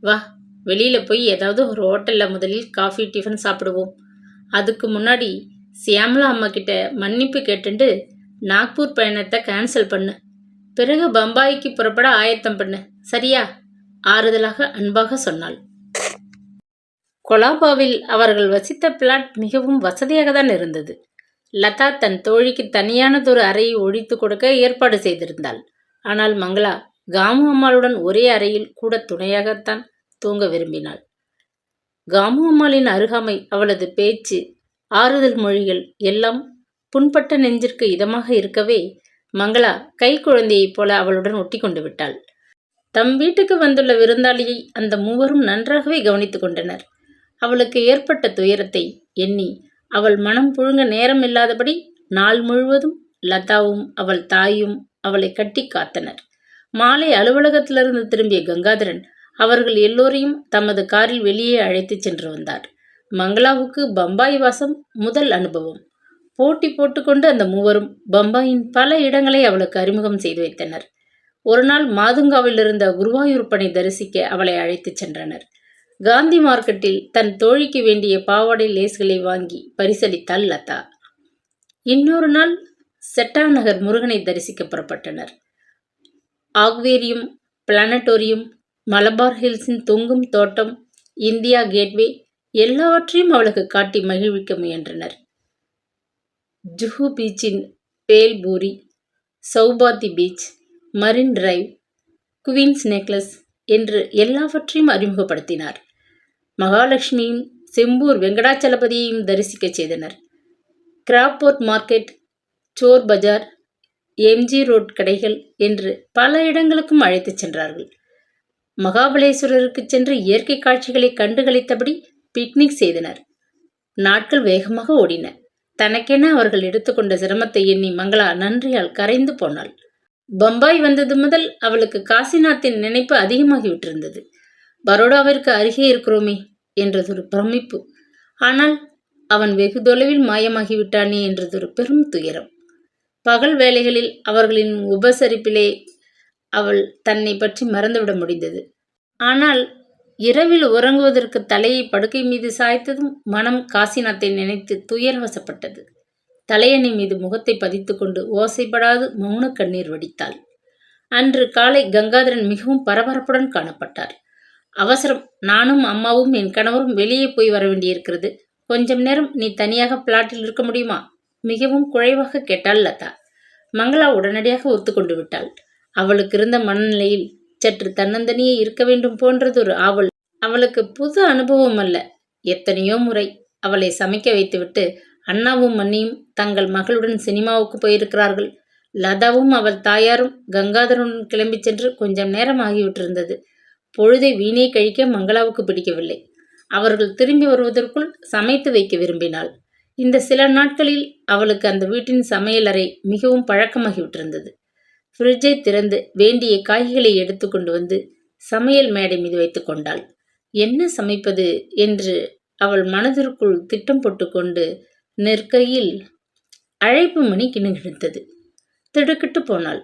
வா, வெளியில போய் ஏதாவது ஒரு ஹோட்டல்ல முதலில் காஃபி டிஃபன் சாப்பிடுவோம். அதுக்கு முன்னாடி சியாமலா அம்மா கிட்ட மன்னிப்பு கேட்டுண்டு நாக்பூர் பயணத்தை கேன்சல் பண்ணு. பிறகு பம்பாய்க்கு புறப்பட ஆயத்தம் பண்ணு, சரியா? ஆறுதலாக அன்பாக சொன்னாள். கொலாபாவில் அவர்கள் வசித்த பிளாட் மிகவும் வசதியாக தான் இருந்தது. லதா தன் தோழிக்கு தனியானதொரு அறையை ஒழித்து கொடுக்க ஏற்பாடு செய்திருந்தாள். ஆனால் மங்களா காமு அம்மாளுடன் ஒரே அறையில் கூட துணையாகத்தான் தூங்க விரும்பினாள். காமு அம்மாளின் அருகாமை, அவளது பேச்சு, ஆறுதல் மொழிகள் எல்லாம் புண்பட்ட நெஞ்சிற்கு இதமாக இருக்கவே மங்களா கை குழந்தையைப் போல அவளுடன் ஒட்டி கொண்டு விட்டாள். தம் வீட்டுக்கு வந்துள்ள விருந்தாளியை அந்த மூவரும் நன்றாகவே கவனித்துக் கொண்டனர். அவளுக்கு ஏற்பட்ட துயரத்தை எண்ணி அவள் மனம் புழுங்க நேரம் இல்லாதபடி நாள் முழுவதும் லதாவும் அவள் தாயும் அவளை கட்டி காத்தனர். மாலை அலுவலகத்திலிருந்து திரும்பிய கங்காதரன் அவர்கள் எல்லோரையும் தமது காரில் வெளியே அழைத்துச் சென்று வந்தார். மங்களாவுக்கு பம்பாய் வாசம் முதல் அனுபவம். போட்டி போட்டுக்கொண்டு அந்த மூவரும் பம்பாயின் பல இடங்களை அவளுக்கு அறிமுகம் செய்து வைத்தனர். ஒரு நாள் மாதுங்காவில் இருந்த குருவாயூரப்பனை தரிசிக்க அவளை அழைத்துச் சென்றனர். காந்தி மார்க்கெட்டில் தன் தோழிக்கு வேண்டிய பாவாடை லேஸ்களை வாங்கி பரிசளித்தாள் லதா. இன்னொரு நாள் செட்டா நகர் முருகனை தரிசிக்க புறப்பட்டனர். ஆக்வேரியம், பிளானட்டோரியம், மலபார் ஹில்ஸின் தொங்கும் தோட்டம், இந்தியா கேட்வே எல்லாவற்றையும் அவளுக்கு காட்டி மகிழ்விக்க முயன்றனர். ஜுஹு பீச்சின் bhelpuri, Chowpatty beach, Marine Drive, Queen's Necklace என்று எல்லாவற்றையும் அறிமுகப்படுத்தினார். மகாலட்சுமியும் செம்பூர் வெங்கடாச்சலபதியையும் தரிசிக்கச் செய்தனர். Crawford Market, Chor Bazaar, MG Road கடைகள் என்று பல இடங்களுக்கும் அழைத்துச் சென்றார்கள். மகாபலேஸ்வரருக்கு சென்று இயற்கை காட்சிகளை கண்டுகளித்தபடி பிக்னிக் செய்தனர். நாட்கள் வேகமாக ஓடின. தனக்கென அவர்கள் எடுத்துக்கொண்ட சிரமத்தை எண்ணி மங்களா நன்றியால் கரைந்து போனாள். பம்பாய் வந்தது முதல் அவளுக்கு காசிநாத்தின் நினைப்பு அதிகமாகிவிட்டிருந்தது. பரோடாவிற்கு அருகே இருக்கிறோமே என்றதொரு பிரமிப்பு. ஆனால் அவன் வெகு தொலைவில் மாயமாகிவிட்டானே என்றதொரு பெரும் துயரம். பகல் வேளைகளில் அவர்களின் உபசரிப்பிலே அவள் தன்னை பற்றி மறந்துவிட முடிந்தது. ஆனால் இரவில் உறங்குவதற்கு தலையை படுக்கை மீது சாய்த்ததும் மனம் காசிநாத்தை நினைத்து துயரவசப்பட்டது. தலையணை மீது முகத்தை பதித்து கொண்டு ஓசைப்படாது மௌன கண்ணீர் வடித்தாள். அன்று காலை கங்காதரன் மிகவும் பரபரப்புடன் காணப்பட்டார். அவசரம், நானும் அம்மாவும் என் கணவரும் வெளியே போய் வர வேண்டியிருக்கிறது. கொஞ்சம் நேரம் நீ தனியாக பிளாட்டில் இருக்க முடியுமா? மிகவும் குழைவாக கேட்டாள் லதா. மங்களா உடனடியாக ஒத்துக்கொண்டு விட்டாள். அவளுக்கு இருந்த மனநிலையில் சற்று தன்னந்தனியே இருக்க வேண்டும் போன்றதொரு ஆவல். அவளுக்கு புது அனுபவம் அல்ல. எத்தனையோ முறை அவளை சமைக்க வைத்துவிட்டு அண்ணாவும் அண்ணியும் தங்கள் மகளுடன் சினிமாவுக்கு போயிருக்கிறார்கள். லதாவும் அவள் தாயாரும் கங்காதரனுடன் கிளம்பி சென்று கொஞ்சம் நேரம் ஆகிவிட்டிருந்தது. பொழுதை வீணே கழிக்க மங்களாவுக்கு பிடிக்கவில்லை. அவர்கள் திரும்பி வருவதற்குள் சமைத்து வைக்க விரும்பினாள். இந்த சில நாட்களில் அவளுக்கு அந்த வீட்டின் சமையலறை மிகவும் பழக்கமாகிவிட்டிருந்தது. ஃப்ரிட்ஜை திறந்து வேண்டிய காய்களை எடுத்து கொண்டு வந்து சமையல் மேடை மீது வைத்து கொண்டாள். என்ன சமைப்பது என்று அவள் மனதிற்குள் திட்டம் போட்டுக்கொண்டு நிற்கையில் அழைப்பு மணி கிணுகிணுத்தது. திடுக்கிட்டு போனாள்.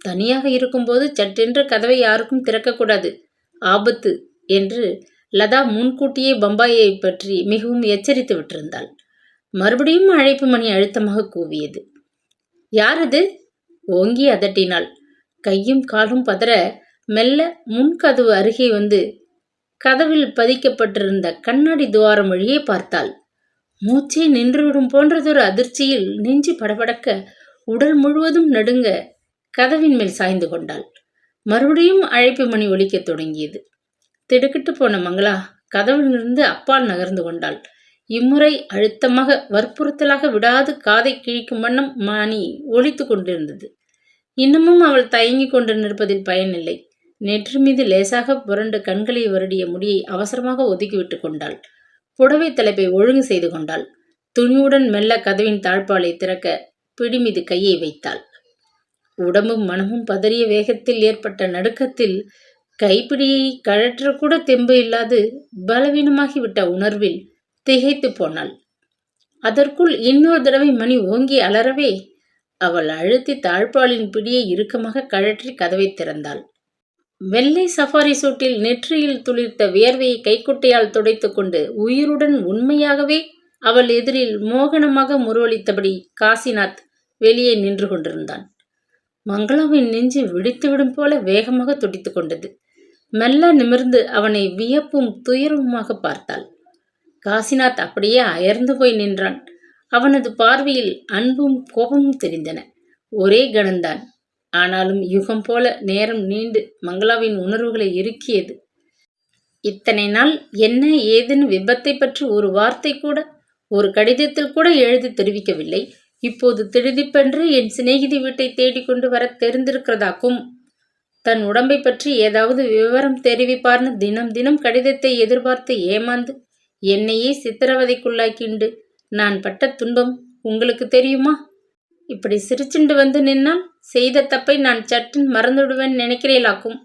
தனியாக இருக்கும்போது சட்டென்று கதவை யாருக்கும் திறக்கக்கூடாது, ஆபத்து என்று லதா முன்கூட்டியே பம்பாயை பற்றி மிகவும் எச்சரித்து விட்டிருந்தாள். மறுபடியும் அழைப்பு மணி அழுத்தமாக கூவியது. யாரது? ஓங்கி அதட்டினாள். கையும் காலும் பதற மெல்ல முன்கதவு அருகே வந்து கதவில் பதிக்கப்பட்டிருந்த கண்ணாடி துவாரம் வழியே பார்த்தாள். மூச்சே நின்றுவிடும் போன்றதொரு அதிர்ச்சியில் நெஞ்சு படபடக்க உடல் முழுவதும் நடுங்க கதவின் மேல் சாய்ந்து கொண்டாள். மறுபடியும் அழைப்பு மணி ஒலிக்கத் தொடங்கியது. திடுக்கிட்டு போன மங்களா கதவிலிருந்து அப்பால் நகர்ந்து கொண்டாள். இம்முறை அழுத்தமாக வற்புறுத்தலாக விடாது காதை கிழிக்கும் வண்ணம் மணி ஒலித்து கொண்டிருந்தது. இன்னமும் அவள் தயங்கிக் கொண்டு நிற்பதில் பயனில்லை. நெற்றி மீது லேசாக புரண்டு கண்களை வருடிய முடியை அவசரமாக ஒதுக்கிவிட்டு கொண்டாள். புடவை தலைப்பை ஒழுங்கு செய்து கொண்டாள். துணியுடன் மெல்ல கதவின் தாழ்பாலை திறக்க பிடி மீது கையை வைத்தாள். உடம்பும் மனமும் பதறிய வேகத்தில் ஏற்பட்ட நடுக்கத்தில் கைப்பிடியை கழற்றக்கூட தெம்பு இல்லாது பலவீனமாகிவிட்ட உணர்வில் திகைத்து போனாள். அதற்குள் இன்னொரு தடவை மணி ஓங்கி அலறவே அவள் அழுத்தி தாழ்பாலின் பிடியை இறுக்கமாக கழற்றி கதவை திறந்தாள். வெள்ளை சஃபாரி சூட்டில் நெற்றியில் துளிர்த்த வியர்வையை கைக்குட்டையால் துடைத்து கொண்டு உயிருடன் உண்மையாகவே அவள் எதிரில் மோகனமாக முருவளித்தபடி காசிநாத் வெளியே நின்று கொண்டிருந்தான். மங்களாவின் நெஞ்சு விடுத்துவிடும் போல வேகமாக துடித்து கொண்டது. மெல்ல நிமிர்ந்து அவனை வியப்பும் துயரவுமாக பார்த்தாள். காசிநாத் அப்படியே அயர்ந்து போய் நின்றான். அவனது பார்வையில் அன்பும் கோபமும் தெரிந்தன. ஒரே கணந்தான். ஆனாலும் யுகம் போல நேரம் நீண்டு மங்களாவின் உணர்வுகளை இறுக்கியது. இத்தனை நாள் என்ன ஏதுன்னு விபத்தை பற்றி ஒரு வார்த்தை கூட, ஒரு கடிதத்தில் கூட எழுதி தெரிவிக்கவில்லை. இப்போது திடுதிப்பென்று என் சிநேகிதி வீட்டை தேடிக்கொண்டு வர தெரிந்திருக்கிறதாக்கும். தன் உடம்பை பற்றி ஏதாவது விவரம் தெரிவிப்பார்னு தினம் தினம் கடிதத்தை எதிர்பார்த்து ஏமாந்து என்னையே சித்திரவதைக்குள்ளாக்கிண்டு நான் பட்ட துன்பம் உங்களுக்கு தெரியுமா? இப்படி சிரிச்சுண்டு வந்து நின்னால் செய்த தப்பை நான் சட்டுன்னு மறந்துவிடுவேன் நினைக்கிறேலாக்கும்.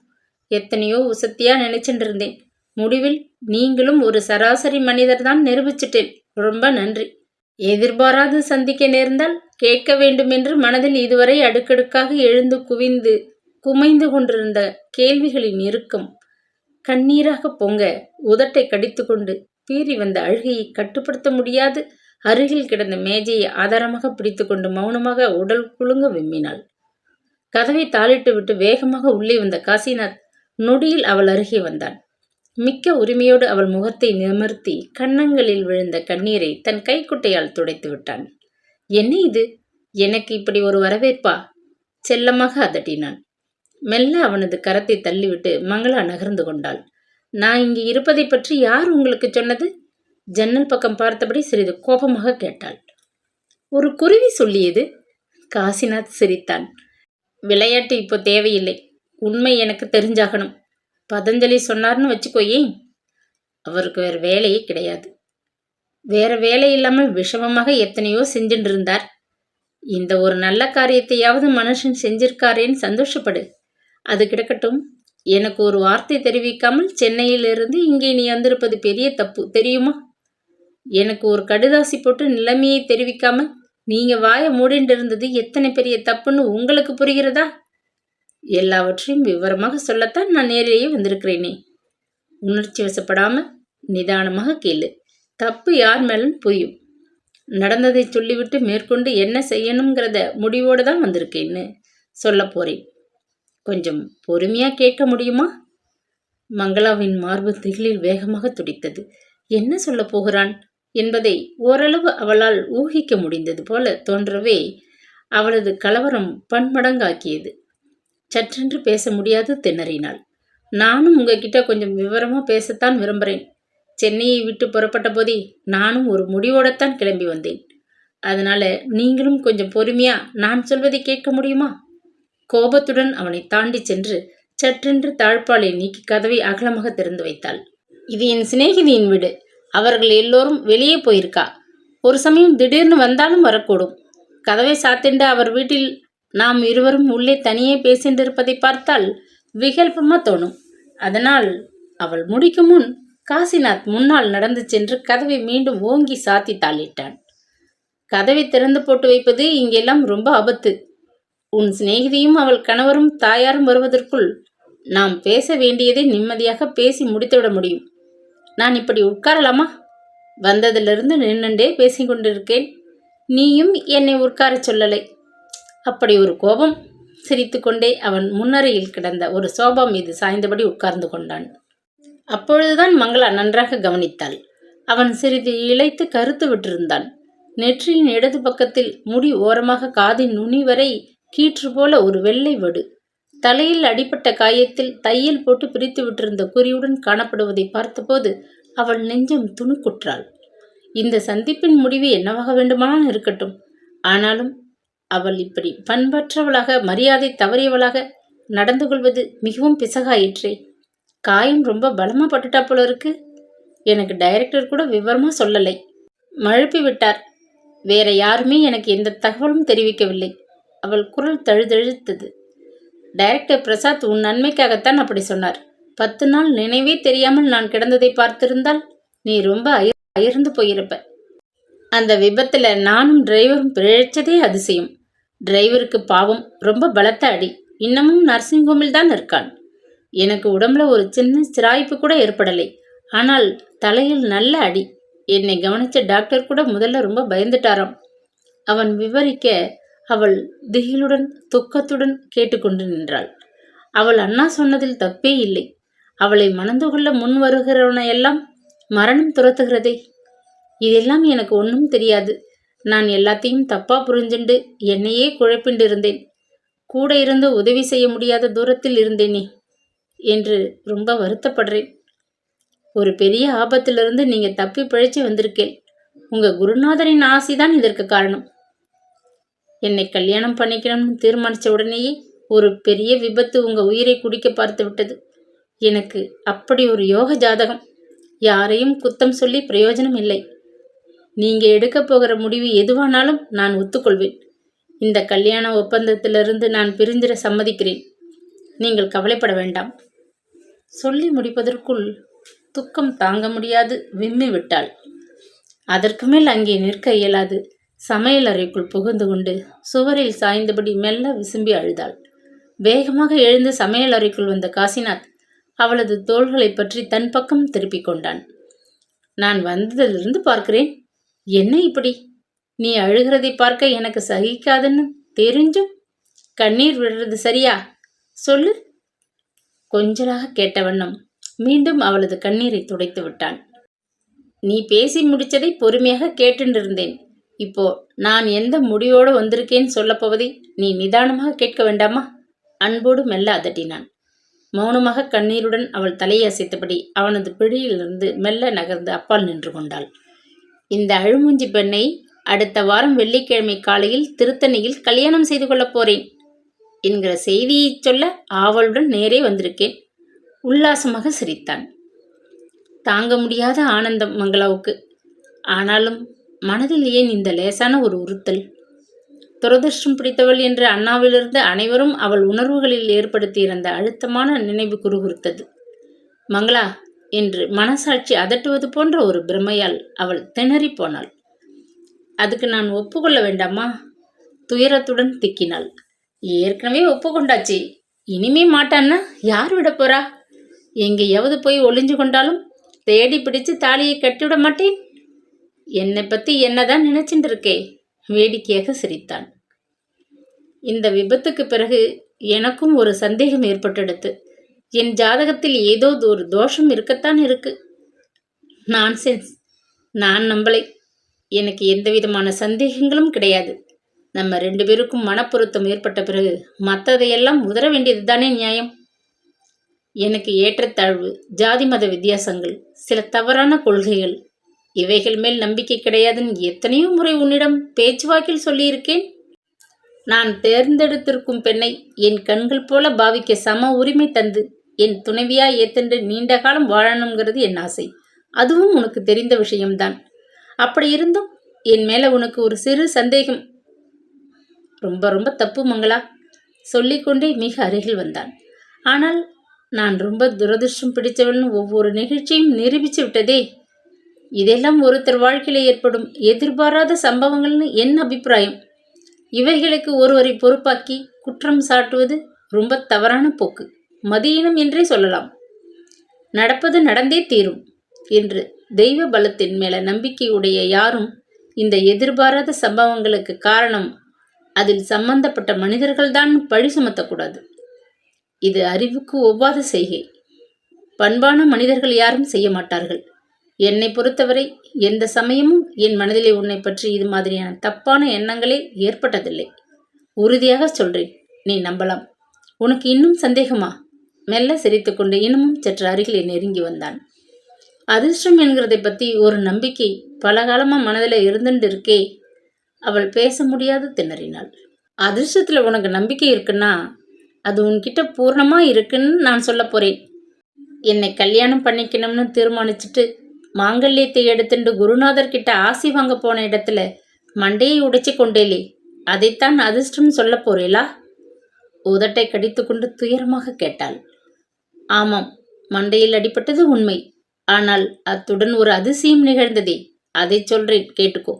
எத்தனையோ உசத்தியா நினைச்சுட்டு இருந்தேன். முடிவில் நீங்களும் ஒரு சராசரி மனிதர் தான் நிரூபிச்சிட்டேன். ரொம்ப நன்றி. எதிர்பாராது சந்திக்க நேர்ந்தால் கேட்க வேண்டுமென்று மனதில் இதுவரை அடுக்கடுக்காக எழுந்து குமைந்து கொண்டிருந்த கேள்விகளின் இறுக்கம் கண்ணீராக பொங்க உதட்டை கடித்துக்கொண்டு பீறி வந்த அழுகையை கட்டுப்படுத்த முடியாது அருகில் கிடந்த மேஜையை ஆதாரமாக பிடித்துக்கொண்டு மௌனமாக உடல் குலுங்க விம்மினாள். கதவை தாளிட்டு விட்டு வேகமாக உள்ளே வந்த காசிநாத் நொடியில் அவள் அருகே வந்தான். மிக்க உரிமையோடு அவள் முகத்தை நிமிர்த்தி கன்னங்களில் விழுந்த கண்ணீரை தன் கைக்குட்டையால் துடைத்து விட்டான். என்ன இது? எனக்கு இப்படி ஒரு வரவேற்பா? செல்லமாக அதட்டினான். மெல்ல அவனது கரத்தை தள்ளிவிட்டு மங்களா நகர்ந்து கொண்டாள். நான் இங்கே இருப்பதை பற்றி யார் உங்களுக்கு சொன்னது? ஜன்னல் பக்கம் பார்த்தபடி சிறிது கோபமாக கேட்டாள். ஒரு குருவி சொல்லியது. காசிநாத் சிரித்தான். விளையாட்டு இப்போ தேவையில்லை. உண்மை எனக்கு தெரிஞ்சாகணும். பதஞ்சலி சொன்னார்னு வச்சுக்கோயேன். அவருக்கு வேற வேலையே கிடையாது. வேற வேலை இல்லாமல் விஷமமாக எத்தனையோ செஞ்சுட்டு இருந்தார். இந்த ஒரு நல்ல காரியத்தையாவது மனுஷன் செஞ்சிருக்காரேன்னு சந்தோஷப்படு. அது கிடக்கட்டும். எனக்கு ஒரு வார்த்தை தெரிவிக்காமல் சென்னையிலிருந்து இங்கே நீ வந்திருப்பது பெரிய தப்பு தெரியுமா? எனக்கு ஒரு கடுதாசி போட்டு நிலைமையை தெரிவிக்காம நீங்க வாய மூடிண்டு இருந்தது எத்தனை பெரிய தப்புன்னு உங்களுக்கு புரிகிறதா? எல்லாவற்றையும் விவரமாக சொல்லத்தான் நான் நேரிலேயே வந்திருக்கிறேனே. உணர்ச்சி வசப்படாம நிதானமாக கேளு. தப்பு யார் மேலும் புரியும். நடந்ததை சொல்லிவிட்டு மேற்கொண்டு என்ன செய்யணுங்கிறத முடிவோடு தான் வந்திருக்கேன்னு சொல்ல போறேன். கொஞ்சம் பொறுமையா கேட்க முடியுமா? மங்களாவின் மார்பு திகிலில் வேகமாக துடித்தது. என்ன சொல்ல போகிறான் என்பதை ஓரளவு அவளால் ஊகிக்க முடிந்தது போல தோன்றவே அவளது கலவரம் பன்மடங்காக்கியது. சற்றென்று பேச முடியாது திணறினாள். நானும் உங்ககிட்ட கொஞ்சம் விவரமா பேசத்தான் விரும்புகிறேன். சென்னையை விட்டு புறப்பட்ட போதே நானும் ஒரு முடிவோடத்தான் கிளம்பி வந்தேன். அதனால நீங்களும் கொஞ்சம் பொறுமையா நான் சொல்வதை கேட்க முடியுமா? கோபத்துடன் அவனை தாண்டி சென்று சற்றென்று தாழ்பாலை நீக்கி கதவை அகலமாக திறந்து வைத்தாள். இது என் சிநேகிதியின் வீடு. அவர்கள் எல்லோரும் வெளியே போயிருக்கா. ஒரு சமயம் திடீர்னு வந்தாலும் வரக்கூடும். கதவை சாத்திண்டு அவர் வீட்டில் நாம் இருவரும் உள்ளே தனியே பேசிட்டு இருப்பதை பார்த்தால் விகல்பமா தோணும். அதனால் அவள் முடிக்கும் முன் காசிநாத் முன்னால் நடந்து சென்று கதவை மீண்டும் ஓங்கி சாத்தி தாளிட்டான். கதவை திறந்து போட்டு வைப்பது இங்கெல்லாம் ரொம்ப ஆபத்து. உன் சிநேகிதியும் அவள் கணவரும் தாயாரும் வருவதற்குள் நாம் பேச வேண்டியதை நிம்மதியாக பேசி முடித்துவிட முடியும். நான் இப்படி உட்காரலாமா? வந்ததிலிருந்து நின்னுண்டே பேசிக்கொண்டிருக்கேன். நீயும் என்னை உட்காரச் சொல்லலை. அப்படி ஒரு கோபம். சிரித்துக்கொண்டே அவன் முன்னறையில் கிடந்த ஒரு சோபா மீது சாய்ந்தபடி உட்கார்ந்து கொண்டான். அப்பொழுதுதான் மங்களா நன்றாக கவனித்தாள். அவன் சிறிது இளைத்து கருத்து விட்டிருந்தான். நெற்றியின் இடது பக்கத்தில் முடி ஓரமாக காதின் நுனி வரை கீற்று போல ஒரு வெள்ளை வடு. தலையில் அடிப்பட்ட காயத்தில் தையல் போட்டு பிரித்து விட்டிருந்த குறியுடன் காணப்படுவதை பார்த்தபோது அவள் நெஞ்சம் துணுக்குற்றாள். இந்த சந்திப்பின் முடிவு என்னவாக வேண்டுமானாலும் இருக்கட்டும். ஆனாலும் அவள் இப்படி பண்பற்றவளாக மரியாதை தவறியவளாக நடந்து கொள்வது மிகவும் பிசகாயிற்றே. காயம் ரொம்ப பலமா பட்டுட்டா போல இருக்கு. எனக்கு டைரக்டர் கூட விவரமா சொல்லலை. மழுப்பி விட்டார். வேற யாருமே எனக்கு எந்த தகவலும் தெரிவிக்கவில்லை. அவள் குரல் தழுதழுத்தது. டைரக்டர் பிரசாத் உன் நன்மைக்காகத்தான் அப்படி சொன்னார். 10 நாள் நினைவே தெரியாமல் நான் கிடந்ததை பார்த்திருந்தால் நீ ரொம்ப அயர்ந்து போயிருப்ப. அந்த விபத்துல நானும் டிரைவரும் பிழைச்சதே அதிசயம். டிரைவருக்கு பாவம் ரொம்ப பலத்த அடி. இன்னமும் நர்சிங் ஹோமில் தான் இருக்கான். எனக்கு உடம்புல ஒரு சின்ன சிராய்ப்பு கூட ஏற்படலை. ஆனால் தலையில் நல்ல அடி. என்னை கவனிச்ச டாக்டர் கூட முதல்ல ரொம்ப பயந்துட்டாராம். அவன் விவரிக்க அவள் திகிலுடன் துக்கத்துடன் கேட்டுக்கொண்டு நின்றாள். அவள் அண்ணா சொன்னதில் தப்பே இல்லை. அவளை மணந்து கொள்ள முன் வருகிறவனையெல்லாம் மரணம் துரத்துகிறதே. இதெல்லாம் எனக்கு ஒன்றும் தெரியாது. நான் எல்லாத்தையும் தப்பா புரிஞ்சுண்டு என்னையே குழப்பிண்டு இருந்தேன். கூட இருந்து உதவி செய்ய முடியாத தூரத்தில் இருந்தேனே என்று ரொம்ப வருத்தப்படுறேன். ஒரு பெரிய ஆபத்திலிருந்து நீங்க தப்பி பிழைச்சு வந்திருக்கேன். உங்க குருநாதரின் ஆசைதான் இதற்கு காரணம். என்னை கல்யாணம் பண்ணிக்கணும்னு தீர்மானிச்ச உடனேயே ஒரு பெரிய விபத்து உங்க உயிரை குடிக்க பார்த்து விட்டது. எனக்கு அப்படி ஒரு யோக ஜாதகம். யாரையும் குத்தம் சொல்லி பிரயோஜனம் இல்லை. நீங்க எடுக்க போகிற முடிவு எதுவானாலும் நான் ஒத்துக்கொள்வேன். இந்த கல்யாண ஒப்பந்தத்திலிருந்து நான் பிரிஞ்சிட சம்மதிக்கிறேன். நீங்கள் கவலைப்பட வேண்டாம். சொல்லி முடிப்பதற்குள் துக்கம் தாங்க முடியாது விம்மி விட்டாள். அதற்கு மேல் அங்கே நிற்க இயலாது சமையல் அறைக்குள் புகுந்து கொண்டு சுவரில் சாய்ந்தபடி மெல்ல விசும்பி அழுதாள். வேகமாக எழுந்து சமையல் அறைக்குள் வந்த காசிநாத் அவளது தோள்களை பற்றி தன் பக்கம் திருப்பிக் கொண்டான். நான் வந்ததிலிருந்து பார்க்கிறேன். என்ன இப்படி? நீ அழுகிறதை பார்க்க எனக்கு சகிக்காதுன்னு தெரிஞ்சும் கண்ணீர் விடுறது சரியா? சொல்லு. கொஞ்சலாக கேட்ட வண்ணம் மீண்டும் அவளது கண்ணீரை துடைத்து விட்டான். நீ பேசி முடிச்சதை பொறுமையாக கேட்டுட்டு இருந்தேன். இப்போ நான் எந்த முடிவோடு வந்திருக்கேன்னு சொல்லப்போவதை நீ நிதானமாக கேட்க வேண்டாமா? அன்போடு மெல்ல அதட்டினான். மௌனமாக கண்ணீருடன் அவள் தலையை அசைத்தபடி அவனது பிடியிலிருந்து மெல்ல நகர்ந்து அப்பால் நின்று கொண்டாள். இந்த அழுமூஞ்சி பெண்ணை அடுத்த வாரம் வெள்ளிக்கிழமை காலையில் திருத்தணியில் கல்யாணம் செய்து கொள்ளப் போறேன் என்கிற செய்தியை சொல்ல ஆவலுடன் நேரே வந்திருக்கேன். உல்லாசமாக சிரித்தான். தாங்க முடியாத ஆனந்தம் மங்களாவுக்கு. ஆனாலும் மனதில் ஏன் இந்த லேசான ஒரு உறுத்தல்? துரதிருஷ்டம் பிடித்தவள் என்று அண்ணாவிலிருந்து அனைவரும் அவள் உணர்வுகளில் ஏற்படுத்தியிருந்த அழுத்தமான நினைவு குறுகுறுத்தது. மங்களா என்று மனசாட்சி அதட்டுவது போன்ற ஒரு பிரமையால் அவள் திணறி போனாள். அதுக்கு நான் ஒப்புக்கொள்ள வேண்டாமா? துயரத்துடன் திக்கினாள். ஏற்கனவே ஒப்புக்கொண்டாச்சு. இனிமே மாட்டான்னா யார் விட போறா? எங்கேயாவது போய் ஒளிஞ்சு கொண்டாலும் தேடி பிடிச்சு தாலியை கட்டிவிட மாட்டேன். என்னை பத்தி என்னதான் நினைச்சுட்டு இருக்கே? வேடிக்கையாக சிரித்தான். இந்த விபத்துக்கு பிறகு எனக்கும் ஒரு சந்தேகம் ஏற்பட்டெடுத்து. என் ஜாதகத்தில் ஏதோ ஒரு தோஷம் இருக்கத்தான் இருக்கு. நான்சென்ஸ். நான் நம்பலை. எனக்கு எந்த விதமான சந்தேகங்களும் கிடையாது. நம்ம 2 பேருக்கும் மனப்பொருத்தம் ஏற்பட்ட பிறகு மற்றதையெல்லாம் உதற வேண்டியது தானே நியாயம். எனக்கு ஏற்றத்தாழ்வு, ஜாதி மத வித்தியாசங்கள், சில தவறான கொள்கைகள், இவைகள் மேல் நம்பிக்கை கிடையாதுன்னு எத்தனையோ முறை உன்னிடம் பேச்சுவாக்கில் சொல்லியிருக்கேன். நான் தேர்ந்தெடுத்திருக்கும் பெண்ணை என் கண்கள் போல பாவிக்க சம உரிமை தந்து என் துணைவியா ஏத்தென்று நீண்ட காலம் வாழணுங்கிறது என் ஆசை. அதுவும் உனக்கு தெரிந்த விஷயம்தான். அப்படி இருந்தும் என் மேல உனக்கு ஒரு சிறு சந்தேகம். ரொம்ப ரொம்ப தப்பு மங்களா. சொல்லிக்கொண்டே மிக அருகில் வந்தான். ஆனால் நான் ரொம்ப துரதிருஷ்டம் பிடிச்சவள்னு ஒவ்வொரு நிகழ்ச்சியும் நிரூபிச்சு விட்டதே. இதெல்லாம் ஒருத்தர் வாழ்க்கையில ஏற்படும் எதிர்பாராத சம்பவங்கள்னு என் அபிப்பிராயம். இவைகளுக்கு ஒருவரை பொறுப்பாக்கி குற்றம் சாட்டுவது ரொம்ப தவறான போக்கு. மதியினம் என்றே சொல்லலாம். நடப்பது நடந்தே தீரும் என்று தெய்வ பலத்தின் மேல நம்பிக்கையுடைய யாரும் இந்த எதிர்பாராத சம்பவங்களுக்கு காரணம் அதில் சம்பந்தப்பட்ட மனிதர்கள்தான் பழி சுமத்தக்கூடாது. இது அறிவுக்கு ஒவ்வாத செய்கை. பண்பான மனிதர்கள் யாரும் செய்ய மாட்டார்கள். என்னை பொறுத்தவரை எந்த சமயமும் என் மனதிலே உன்னை பற்றி இது மாதிரியான தப்பான எண்ணங்களே ஏற்பட்டதில்லை. உறுதியாக சொல்றேன், நீ நம்பலாம். உனக்கு இன்னும் சந்தேகமா? மெல்ல சிரித்துக்கொண்டு இன்னமும் சற்று அருகிலே நெருங்கி வந்தான். அதிர்ஷ்டம் என்கிறதை பற்றி ஒரு நம்பிக்கை பல காலமா மனதில் இருந்துட்டு இருக்கே. அவள் பேச முடியாது திணறினாள். அதிர்ஷ்டத்துல உனக்கு நம்பிக்கை இருக்குன்னா அது உன்கிட்ட பூர்ணமா இருக்குன்னு நான் சொல்ல போறேன். என்னை கல்யாணம் பண்ணிக்கணும்னு தீர்மானிச்சுட்டு மாங்கல்யத்தை எடுத்துட்டு குருநாதர் கிட்ட ஆசி வாங்க போன இடத்துல மண்டையை உடைச்சி கொண்டேலே, அதைத்தான் அதிர்ஷ்டம் சொல்ல போறேலா? உதட்டை கடித்து கொண்டு துயரமாக கேட்டாள். ஆமாம், மண்டையில் அடிபட்டது உண்மை. ஆனால் அத்துடன் ஒரு அதிசயம் நிகழ்ந்ததே, அதை சொல்றேன் கேட்டுக்கோ.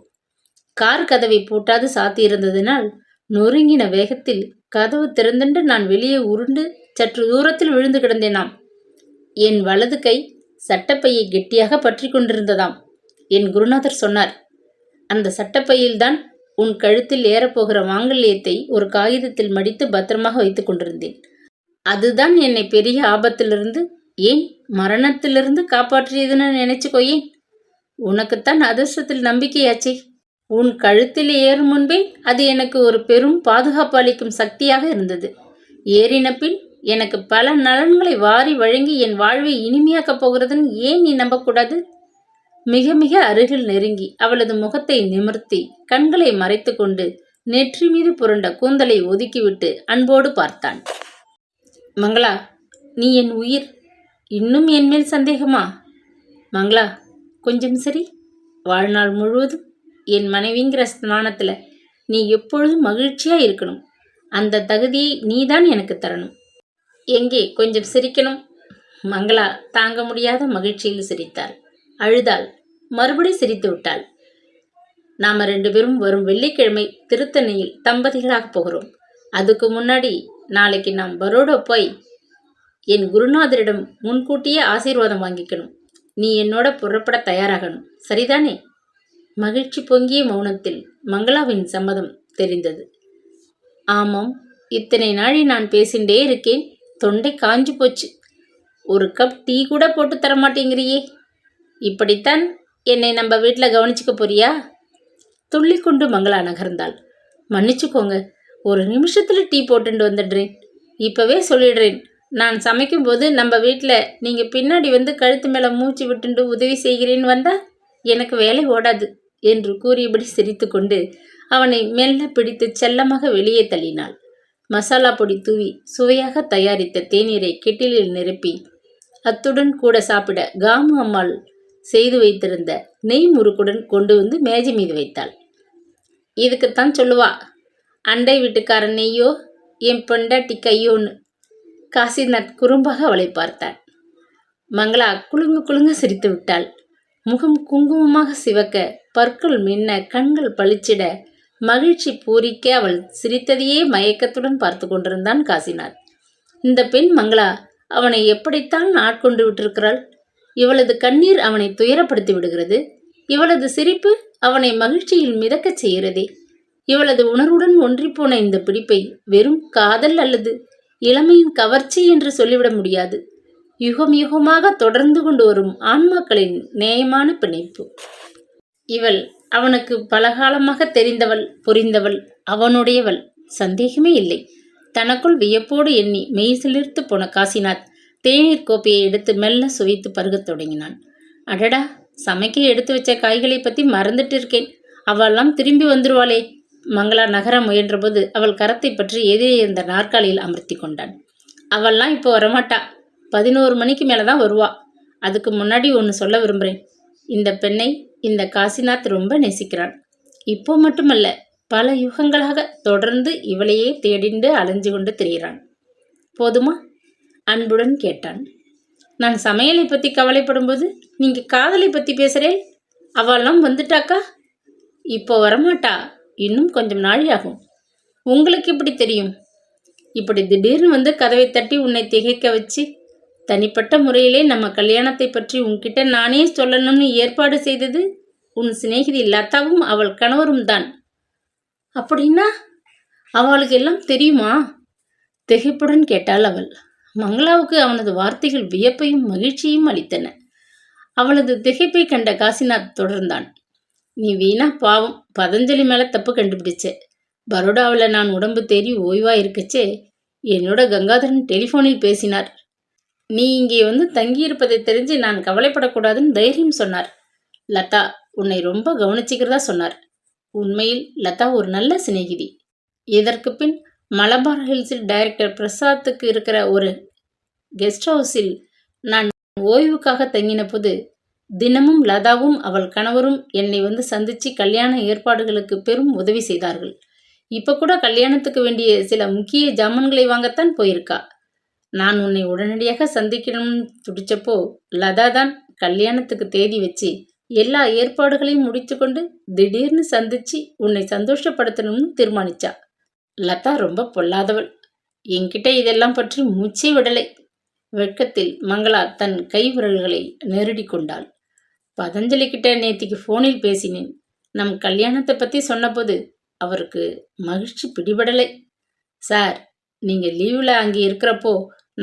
கார் கதவை பூட்டாது சாத்தியிருந்ததினால் நொறுங்கின வேகத்தில் கதவு திறந்துண்டு நான் வெளியே உருண்டு சற்று தூரத்தில் விழுந்து கிடந்தேனாம். என் வலது கை சட்டப்பையை கெட்டியாக பற்றி கொண்டிருந்ததாம். என் குருநாதர் சொன்னார். அந்த சட்டப்பையில்தான் உன் கழுத்தில் ஏறப்போகிற மாங்கல்யத்தை ஒரு காகிதத்தில் மடித்து பத்திரமாக வைத்துக் கொண்டிருந்தேன். அதுதான் என்னை பெரிய ஆபத்திலிருந்து, ஏன் மரணத்திலிருந்து காப்பாற்றியதுன்னு நினைச்சுக்கோயேன். உனக்குத்தான் அதிர்ஷ்டத்தில் நம்பிக்கையாச்சே. உன் கழுத்தில் ஏறும் முன்பே அது எனக்கு ஒரு பெரும் பாதுகாப்பு அளிக்கும் சக்தியாக இருந்தது. ஏறின பின் எனக்கு பல நலன்களை வாரி வழங்கி என் வாழ்வை இனிமையாக்கப் போகிறதுன்னு ஏன் நீ நம்பக்கூடாது? மிக மிக அருகில் நெருங்கி அவளது முகத்தை நிமிர்த்தி கண்களை மறைத்து கொண்டு நெற்றி மீது புரண்ட கூந்தலை ஒதுக்கிவிட்டு அன்போடு பார்த்தான். மங்களா, நீ என் உயிர். இன்னும் என் மேல் சந்தேகமா? மங்களா, கொஞ்சம் சரி. வாழ்நாள் முழுவதும் என் மனைவிங்கிற ஸ்தானத்தில் நீ எப்பொழுதும் மகிழ்ச்சியாக இருக்கணும். அந்த தகுதியை நீதான் எனக்கு தரணும். எங்கே கொஞ்சம் சிரிக்கணும். மங்களா தாங்க முடியாத மகிழ்ச்சியில் சிரித்தாள். அழுதாள். மறுபடி சிரித்து விட்டாள். நாம 2 பேரும் வரும் வெள்ளிக்கிழமை திருத்தணியில் தம்பதிகளாக போகிறோம். அதுக்கு முன்னாடி நாளைக்கு நாம் பரோடா போய் என் குருநாதரிடம் முன்கூட்டியே ஆசீர்வாதம் வாங்கிக்கணும். நீ என்னோட புறப்பட தயாராகணும். சரிதானே? மகிழ்ச்சி பொங்கிய மௌனத்தில் மங்களாவின் சம்மதம் தெரிந்தது. ஆமாம், இத்தனை நாளி நான் பேசிண்டே இருக்கேன். தொண்டை காஞ்சு போச்சு. ஒரு கப் டீ கூட போட்டு தர மாட்டேங்கிறியே. இப்படித்தான் என்னை நம்ம வீட்டில் கவனிச்சுக்க போறியா? துள்ளிக்கொண்டு மங்களா நகர்ந்தாள். மன்னிச்சுக்கோங்க, ஒரு நிமிஷத்தில் டீ போட்டுட்டு வந்துடுறேன். இப்போவே சொல்லிடுறேன், நான் சமைக்கும்போது நம்ம வீட்டில் நீங்கள் பின்னாடி வந்து கழுத்து மேலே மூச்சு விட்டுண்டு உதவி செய்கிறேன்னு வந்தால் எனக்கு வேலை ஓடாது என்று கூறியபடி சிரித்து கொண்டு அவனை மெல்ல பிடித்து செல்லமாக வெளியே தள்ளினாள். மசாலா பொடி தூவி சுவையாக தயாரித்த தேநீரை கெட்டிலில் நிரப்பி அத்துடன் கூட சாப்பிட காமு அம்மாள் செய்து வைத்திருந்த நெய் முறுக்குடன் கொண்டு வந்து மேஜை மீது வைத்தாள். இதுக்குத்தான் சொல்லுவா, அண்டை வீட்டுக்காரன் நெய்யோ என் பொண்டாட்டி கையோன்னு. காசிநாத் குறும்பாக அவளை பார்த்தான். மங்களா குலுங்கு குலுங்க சிரித்து விட்டாள். முகம் குங்குமமாக சிவக்க, பற்கள் மின்ன, கண்கள் பளிச்சிட, மகிழ்ச்சி பூரிக்க அவள் சிரித்ததையே மயக்கத்துடன் பார்த்து கொண்டிருந்தான் காசிநாத். இந்த பெண் மங்களா அவனை எப்படித்தான் ஆட்கொண்டு விட்டிருக்கிறாள்? இவளது கண்ணீர் அவனை துயரப்படுத்தி விடுகிறது. இவளது சிரிப்பு அவனை மகிழ்ச்சியில் மிதக்கச் செய்கிறதே. இவளது உணர்வுடன் ஒன்றிப்போன இந்த பிடிப்பை வெறும் காதல் அல்லது இளமையின் கவர்ச்சி என்று சொல்லிவிட முடியாது. யுகம் யுகமாக தொடர்ந்து கொண்டு வரும் ஆன்மாக்களின் நேயமான பிணைப்பு. இவள் அவனுக்கு பலகாலமாக தெரிந்தவள், புரிந்தவள், அவனுடையவள். சந்தேகமே இல்லை. தனக்குள் வியப்போடு எண்ணி மெய் சிலிர்த்து போன காசிநாத் தேநீர் கோப்பையை எடுத்து மெல்ல சுவைத்து பருகத் தொடங்கினான். அடடா, சமைக்க எடுத்து வச்ச காய்களை பற்றி மறந்துட்டு இருக்கேன். அவெல்லாம் திரும்பி வந்துருவாளே. மங்களா நகர முயன்றபோது அவள் கரத்தை பற்றி எதிரே இருந்த நாற்காலியில் அமர்த்தி கொண்டான். அவள்லாம் இப்போ வரமாட்டா. 11 மணிக்கு மேலே தான் வருவா. அதுக்கு முன்னாடி ஒன்று சொல்ல விரும்புகிறேன். இந்த பெண்ணை இந்த காசிநாத் ரொம்ப நேசிக்கிறான். இப்போ மட்டுமல்ல, பல யுகங்களாக தொடர்ந்து இவளையே தேடிண்டு அலைஞ்சு கொண்டு திரிகிறான். போதுமா? அன்புடன் கேட்டான். நான் சமையலை பற்றி கவலைப்படும்போது நீங்கள் காதலை பற்றி பேசுகிறேன். அவெல்லாம் வந்துட்டாக்கா? இப்போ வரமாட்டா. இன்னும் கொஞ்சம் நாள் ஆகும். உங்களுக்கு எப்படி தெரியும்? இப்படி திடீர்னு வந்து கதவை தட்டி உன்னை திகைக்க வச்சு தனிப்பட்ட முறையிலே நம்ம கல்யாணத்தை பற்றி உன்கிட்ட நானே சொல்லணும்னு ஏற்பாடு செய்தது உன் சிநேகிதி லதாவும் அவள் கணவரும் தான். அப்படின்னா அவளுக்கு எல்லாம் தெரியுமா? திகைப்புடன் கேட்டாள் அவள். மங்களாவுக்கு அவனது வார்த்தைகள் வியப்பையும் மகிழ்ச்சியும் அளித்தன. அவளது திகைப்பை கண்ட காசிநாத் தொடர்ந்தான். நீ வீணா பாவம் பதஞ்சலி மேலே தப்பு கண்டுபிடிச்ச. பரோடாவில் நான் உடம்பு தேறி ஓய்வாக இருக்கச்சே என்னோட கங்காதரன் டெலிஃபோனில் பேசினார். நீ இங்கே வந்து தங்கியிருப்பதை தெரிஞ்சு நான் கவலைப்படக்கூடாதுன்னு தைரியம் சொன்னார். லதா உன்னை ரொம்ப கவனிச்சிக்கிறதா சொன்னார். உண்மையில் லதா ஒரு நல்ல சிநேகிதி. இதற்கு பின் மலபார் ஹில்ஸில் டைரக்டர் பிரசாத்துக்கு இருக்கிற ஒரு கெஸ்ட் ஹவுஸில் நான் ஓய்வுக்காக தங்கின போது தினமும் லதாவும் அவள் கணவரும் என்னை வந்து சந்தித்து கல்யாண ஏற்பாடுகளுக்கு பெரும் உதவி செய்தார்கள். இப்போ கூட கல்யாணத்துக்கு வேண்டிய சில முக்கிய ஜாமான்களை வாங்கத்தான் போயிருக்கா. நான் உன்னை உடனடியாக சந்திக்கணும்னு துடிச்சப்போ லதா தான் கல்யாணத்துக்கு தேதி வச்சு எல்லா ஏற்பாடுகளையும் முடித்து கொண்டு திடீர்னு சந்திச்சு உன்னை சந்தோஷப்படுத்தணும்னு தீர்மானிச்சா. லதா ரொம்ப பொல்லாதவள். என்கிட்ட இதெல்லாம் பற்றி மூச்சே விடலை. வெட்கத்தில் மங்களா தன் கை விரல்களை நெருடி கொண்டாள். பதஞ்சலி கிட்ட நேத்திக்கு ஃபோனில் பேசினேன். நம் கல்யாணத்தை பற்றி சொன்னபோது அவருக்கு மகிழ்ச்சி பிடிபடலை. சார், நீங்கள் லீவில் அங்கே இருக்கிறப்போ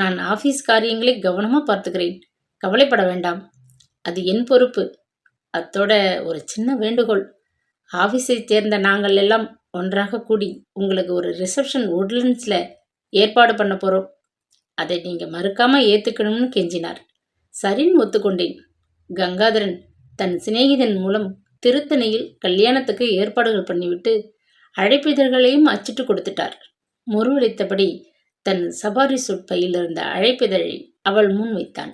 நான் ஆஃபீஸ் காரியங்களை கவனமாக பார்த்துக்கிறேன். கவலைப்பட வேண்டாம். அது என் பொறுப்பு. அத்தோட ஒரு சின்ன வேண்டுகோள். ஆஃபீஸை சேர்ந்த நாங்கள் எல்லாம் ஒன்றாக கூடி உங்களுக்கு ஒரு ரிசப்ஷன் உட்லண்ட்ஸில் ஏற்பாடு பண்ண போகிறோம். அதை நீங்க மறுக்காம ஏத்துக்கணும்னு கெஞ்சினார். சரின்னு ஒத்துக்கொண்டேன். கங்காதரன் தன் சிநேகிதன் மூலம் திருத்தணியில் கல்யாணத்துக்கு ஏற்பாடுகள் பண்ணிவிட்டு அழைப்பிதழ்களையும் அச்சிட்டு கொடுத்துட்டார். முருவளித்தபடி தன் சபாரி சூட் பையில் இருந்த அழைப்பிதழை அவள் முன் வைத்தான்.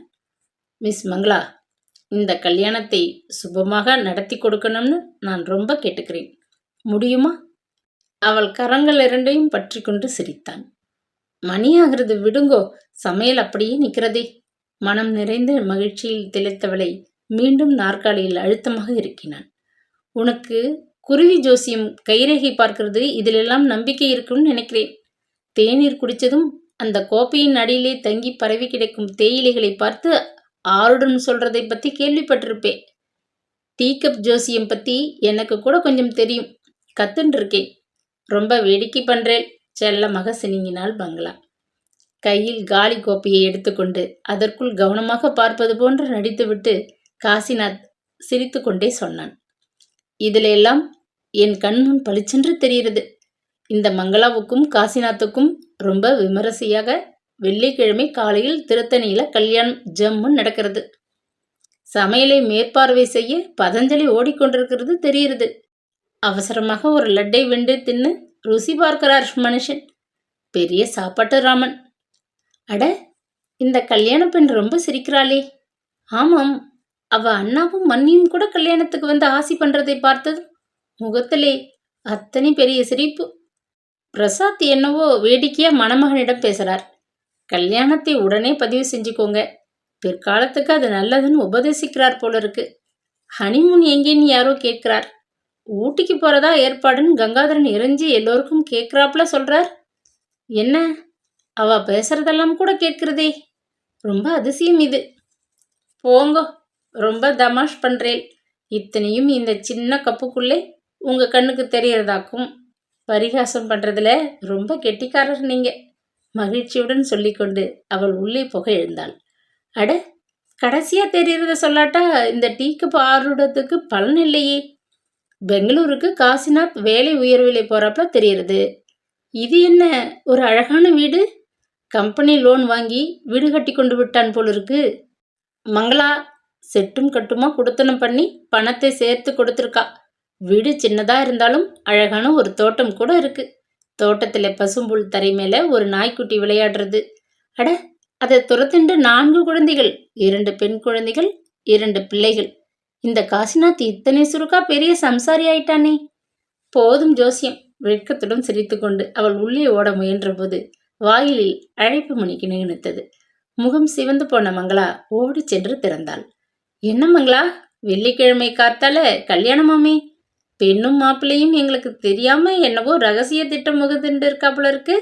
மிஸ் மங்களா, இந்த கல்யாணத்தை சுபமாக நடத்தி கொடுக்கணும்னு நான் ரொம்ப கேட்டுக்கிறேன். முடியுமா? அவள் கரங்கள் இரண்டையும் பற்றி கொண்டு சிரித்தான். மணியாகிறது விடுங்கோ, சமையல் அப்படியே நிற்கிறதே. மனம் நிறைந்த மகிழ்ச்சியில் திளைத்தவளை மீண்டும் நாற்காலியில் அழுத்தமாக இருக்கினான். உனக்கு குருவி ஜோசியம் கைரேகை பார்க்கிறது இதிலெல்லாம் நம்பிக்கை இருக்கும்னு நினைக்கிறேன். தேநீர் குடித்ததும் அந்த கோப்பையின் அடியிலே தங்கி பரவி கிடைக்கும் தேயிலைகளை பார்த்து ஆருடன் சொல்றதை பற்றி கேள்விப்பட்டிருப்பேன். டீக்கப் ஜோசியம் பற்றி எனக்கு கூட கொஞ்சம் தெரியும், கத்துன்னு இருக்கேன். ரொம்ப வேடிக்கை பண்றேன், செல்லமாக சினிங்கினாள் பங்களா. கையில் காலி கோப்பையை எடுத்துக்கொண்டு அதற்குள் கவனமாக பார்ப்பது போன்று நடித்துவிட்டு காசிநாத் சிரித்து கொண்டே சொன்னான். இதில் எல்லாம் என் கண்முன் பளிச்சென்று தெரிகிறது. இந்த மங்களாவுக்கும் காசிநாத்துக்கும் ரொம்ப விமரிசையாக வெள்ளிக்கிழமை காலையில் திருத்தணியில கல்யாணம் ஜம்முன்னு நடக்கிறது. சமையலை மேற்பார்வை செய்ய பதஞ்சலி ஓடிக்கொண்டிருக்கிறது தெரிகிறது. அவசரமாக ஒரு லட்டை வெண்டு தின்னு ருசி பார்க்கிறார் மனுஷன். பெரிய சாப்பாட்டு ராமன். அட, இந்த கல்யாண பெண் ரொம்ப சிரிக்கிறாளே. ஆமாம், அவ அண்ணாவும் மன்னியும் கூட கல்யாணத்துக்கு வந்து ஆசி பண்றதை பார்த்தது முகத்திலே அத்தனை பெரிய சிரிப்பு. பிரசாத் என்னவோ வேடிக்கையா மணமகனிடம் பேசுறார். கல்யாணத்தை உடனே பதிவு செஞ்சுக்கோங்க, பிற்காலத்துக்கு அது நல்லதுன்னு உபதேசிக்கிறார் போல இருக்கு. ஹனிமூன் எங்கேன்னு யாரோ கேட்கிறார். ஊட்டிக்கு போறதா ஏற்பாடுன்னு கங்காதரன் இறைஞ்சி எல்லோருக்கும் கேட்கிறாப்புல சொல்றார். என்ன, அவ பேசுறதெல்லாம் கூட கேட்கிறதே. ரொம்ப அதிசயம் இது. போங்கோ, ரொம்ப தமாஷ் பண்றேன். இத்தனையும் இந்த சின்ன கப்புக்குள்ளே உங்க கண்ணுக்கு தெரியறதாக்கும். பரிகாசம் பண்றதுல ரொம்ப கெட்டிக்காரர் நீங்க, மகிழ்ச்சியுடன் சொல்லிக்கொண்டு அவள் உள்ளே புக எழுந்தாள். அட, கடைசியா தெரியறத சொல்லாட்டா இந்த டீக்கப் ஆறுடத்துக்கு பலன் இல்லையே. பெங்களூருக்கு காசிநாத் வேலை உயர்விலை போறாப்புல தெரியுறது. இது என்ன ஒரு அழகான வீடு. கம்பெனி லோன் வாங்கி வீடு கட்டி கொண்டு விட்டான் போல இருக்கு. மங்களா செட்டும் கட்டுமா குடுத்தனம் பண்ணி பணத்தை சேர்த்து கொடுத்துருக்கா. வீடு சின்னதா இருந்தாலும் அழகான ஒரு தோட்டம் கூட இருக்கு. தோட்டத்துல பசும்புல் தரை மேல ஒரு நாய்க்குட்டி விளையாடுறது. அட, அதை துரத்துண்டு 4 குழந்தைகள், 2 பெண் குழந்தைகள், 2 பிள்ளைகள். இந்த காசிநாத் இத்தனை சுருக்கா பெரிய சம்சாரி ஆயிட்டானே. போதும் ஜோசியம். வெட்கத்துடன் சிரித்துக்கொண்டு அவள் உள்ளே ஓட முயன்ற போது வாயிலில் அழைப்பு மணிக்கு நினைத்தது. முகம் சிவந்து போன மங்களா ஓடி சென்று திறந்தாள். என்ன மங்களா, வெள்ளிக்கிழமை காத்தால கல்யாணமாமே. பெண்ணும் மாப்பிள்ளையும் எங்களுக்கு தெரியாம என்னவோ ரகசிய திட்டம் முகத்துண்டு இருக்காப்புல இருக்கு.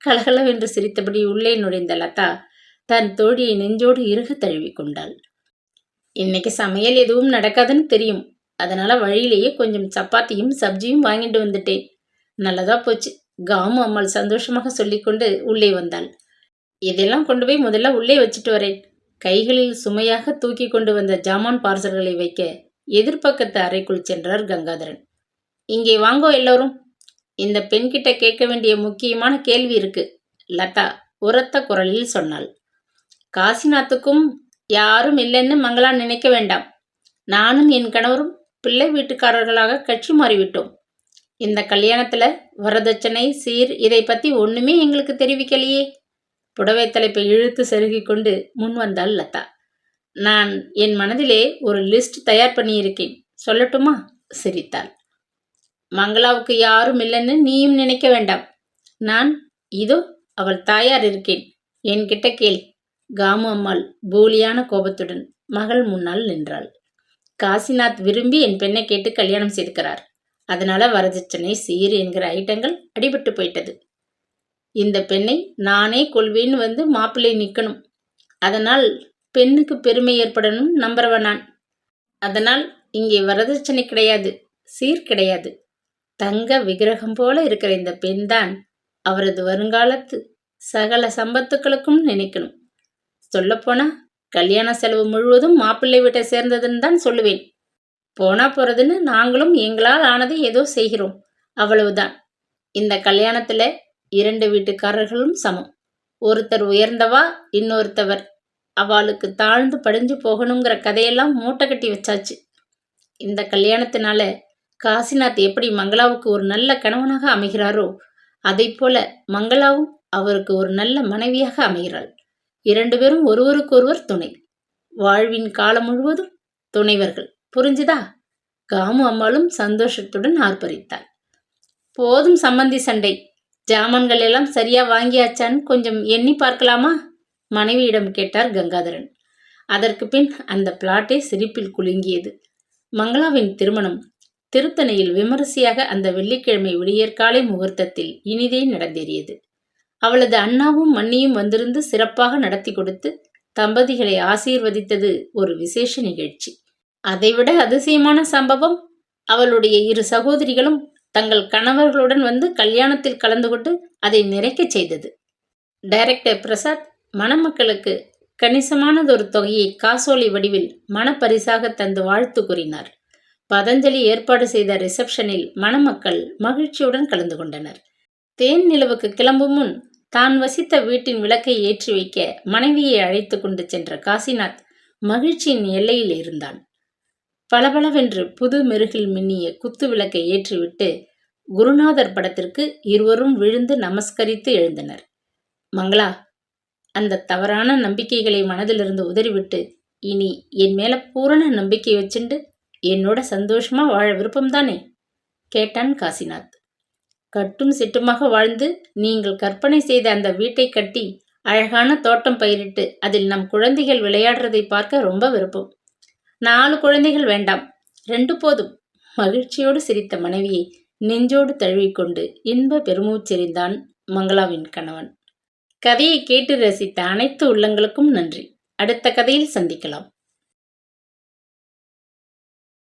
கலகலவென்று சிரித்தபடி உள்ளே நுழைந்த லதா தன் தோழியை நெஞ்சோடு இறுக தழுவி கொண்டாள். இன்னைக்கு சமையல் எதுவும் நடக்காதுன்னு தெரியும், அதனால வழியிலேயே கொஞ்சம் சப்பாத்தியும் சப்ஜியும் வாங்கிட்டு வந்துட்டேன். நல்லதா போச்சு, காமு அம்மாள் சந்தோஷமாக சொல்லிக்கொண்டு உள்ளே வந்தாள். இதெல்லாம் கொண்டு போய் முதல்ல உள்ளே வச்சுட்டு வரேன். கைகளில் சுமையாக தூக்கி கொண்டு வந்த ஜாமான் பார்சல்களை வைக்க எதிர்பக்கத்து அறைக்குள் சென்றார் கங்காதரன். இங்கே வாங்கோ எல்லோரும், இந்த பெண்கிட்ட கேட்க வேண்டிய முக்கியமான கேள்வி இருக்கு, லதா உரத்த குரலில் சொன்னாள். காசிநாத்துக்கும் யாரும் இல்லைன்னு மங்களா நினைக்க வேண்டாம். நானும் என் கணவரும் பிள்ளை வீட்டுக்காரர்களாக கட்சி மாறிவிட்டோம். இந்த கல்யாணத்துல வரதட்சணை சீர் இதை பத்தி ஒண்ணுமே எங்களுக்கு தெரிவிக்கலையே. புடவை தலைப்பை இழுத்து செருகி கொண்டு முன் வந்தாள் லதா. நான் என் மனதிலே ஒரு லிஸ்ட் தயார் பண்ணியிருக்கேன், சொல்லட்டுமா? சிரித்தாள். மங்களாவுக்கு யாரும் இல்லைன்னு நீயும் நினைக்க வேண்டாம். நான் இதோ அவள் தாயார் இருக்கேன், என்கிட்ட கேள். காமு அம்மாள் போலியான கோபத்துடன் மகள் முன்னால் நின்றாள். காசிநாத் விரும்பி என் பெண்ணை கேட்டு கல்யாணம் செய்திருக்கிறார். அதனால வரதட்சணை சீர் என்கிற ஐட்டங்கள் அடிபட்டு போயிட்டது. இந்த பெண்ணை நானே கொள்வேன்னு வந்து மாப்பிள்ளை நிற்கணும். அதனால் பெண்ணுக்கு பெருமை ஏற்படணும் நம்புறவன் நான். அதனால் இங்கே வரதட்சணை கிடையாது, சீர் கிடையாது. தங்க விக்கிரகம் போல இருக்கிற இந்த பெண் தான் அவரது வருங்காலத்து சகல சம்பத்துக்களுக்கும் நினைக்கணும். சொல்லப்போனா கல்யாண செலவு முழுவதும் மாப்பிள்ளை வீட்டை சேர்ந்ததுன்னு தான் சொல்லுவேன். போனா போறதுன்னு நாங்களும் எங்களால் ஆனதை ஏதோ செய்கிறோம், அவ்வளவுதான். இந்த கல்யாணத்துல 2 வீட்டுக்காரர்களும் சமம். ஒருத்தர் உயர்ந்தவா, இன்னொருத்தவர் அவளுக்கு தாழ்ந்து படிஞ்சு போகணுங்கிற கதையெல்லாம் மூட்டை கட்டி வச்சாச்சு. இந்த கல்யாணத்தினால காசிநாத் எப்படி மங்களாவுக்கு ஒரு நல்ல கணவனாக அமைகிறாரோ, அதை போல மங்களாவும் அவருக்கு ஒரு நல்ல மனைவியாக அமைகிறாள். 2 பேரும் ஒருவருக்கொருவர் துணை. வாழ்வின் காலம் முழுவதும் துணைவர்கள். புரிஞ்சுதா? காமு அம்மாளும் சந்தோஷத்துடன் ஆர்ப்பரித்தாள். போதும் சம்மந்தி சண்டை. ஜாமான்கள் எல்லாம் சரியா வாங்கியாச்சான்னு கொஞ்சம் எண்ணி பார்க்கலாமா? மனைவியிடம் கேட்டார் கங்காதரன். அதற்கு பின் அந்த பிளாட்டே சிரிப்பில் குலுங்கியது. மங்களாவின் திருமணம் திருத்தணியில் விமரிசையாக அந்த வெள்ளிக்கிழமை விடியற்காலை முகூர்த்தத்தில் இனிதே நடந்தேறியது. அவளது அண்ணாவும் மன்னியும் வந்திருந்து சிறப்பாக நடத்தி கொடுத்து தம்பதிகளை ஆசீர்வதித்தது ஒரு விசேஷ நிகழ்ச்சி. அதைவிட அதிசயமான சம்பவம், அவளுடைய 2 சகோதரிகளும் தங்கள் கணவர்களுடன் வந்து கல்யாணத்தில் கலந்து கொண்டு அதை நிறைக்கச் செய்தது. டைரக்டர் பிரசாத் மணமக்களுக்கு கணிசமானதொரு தொகையை காசோலை வடிவில் மனப்பரிசாக தந்து வாழ்த்து கூறினார். பதஞ்சலி ஏற்பாடு செய்த ரிசப்ஷனில் மணமக்கள் மகிழ்ச்சியுடன் கலந்து கொண்டனர். தேன் நிலவுக்கு கிளம்பும் முன் தான் வசித்த வீட்டின் விளக்கை ஏற்றி வைக்க மனைவியை அழைத்து கொண்டு சென்ற காசிநாத் மகிழ்ச்சியின் எல்லையில் இருந்தான். பளபளவென்று புது மெருகில் மின்னிய குத்து விளக்கை ஏற்றிவிட்டு குருநாதர் படத்திற்கு இருவரும் விழுந்து நமஸ்கரித்து எழுந்தனர். மங்களா, அந்த தவறான நம்பிக்கைகளை மனதிலிருந்து உதறிவிட்டு இனி என் மேல பூரண நம்பிக்கை வச்சுண்டு என்னோட சந்தோஷமா வாழ விருப்பம்தானே? கேட்டான் காசிநாத். கட்டும் சிட்டுமாக வாழ்ந்து நீங்கள் கற்பனை செய்த அந்த வீட்டை கட்டி அழகான தோட்டம் பயிரிட்டு அதில் நம் குழந்தைகள் விளையாடுறதை பார்க்க ரொம்ப விருப்பம். 4 குழந்தைகள் வேண்டாம், 2 போதும். மகிழ்ச்சியோடு சிரித்த மனைவியை நெஞ்சோடு தழுவிக்கொண்டு இன்ப பெருமூச்செறிந்தான் மங்களாவின் கணவன். கதையை கேட்டு ரசித்த அனைத்து உள்ளங்களுக்கும் நன்றி. அடுத்த கதையில் சந்திக்கலாம்.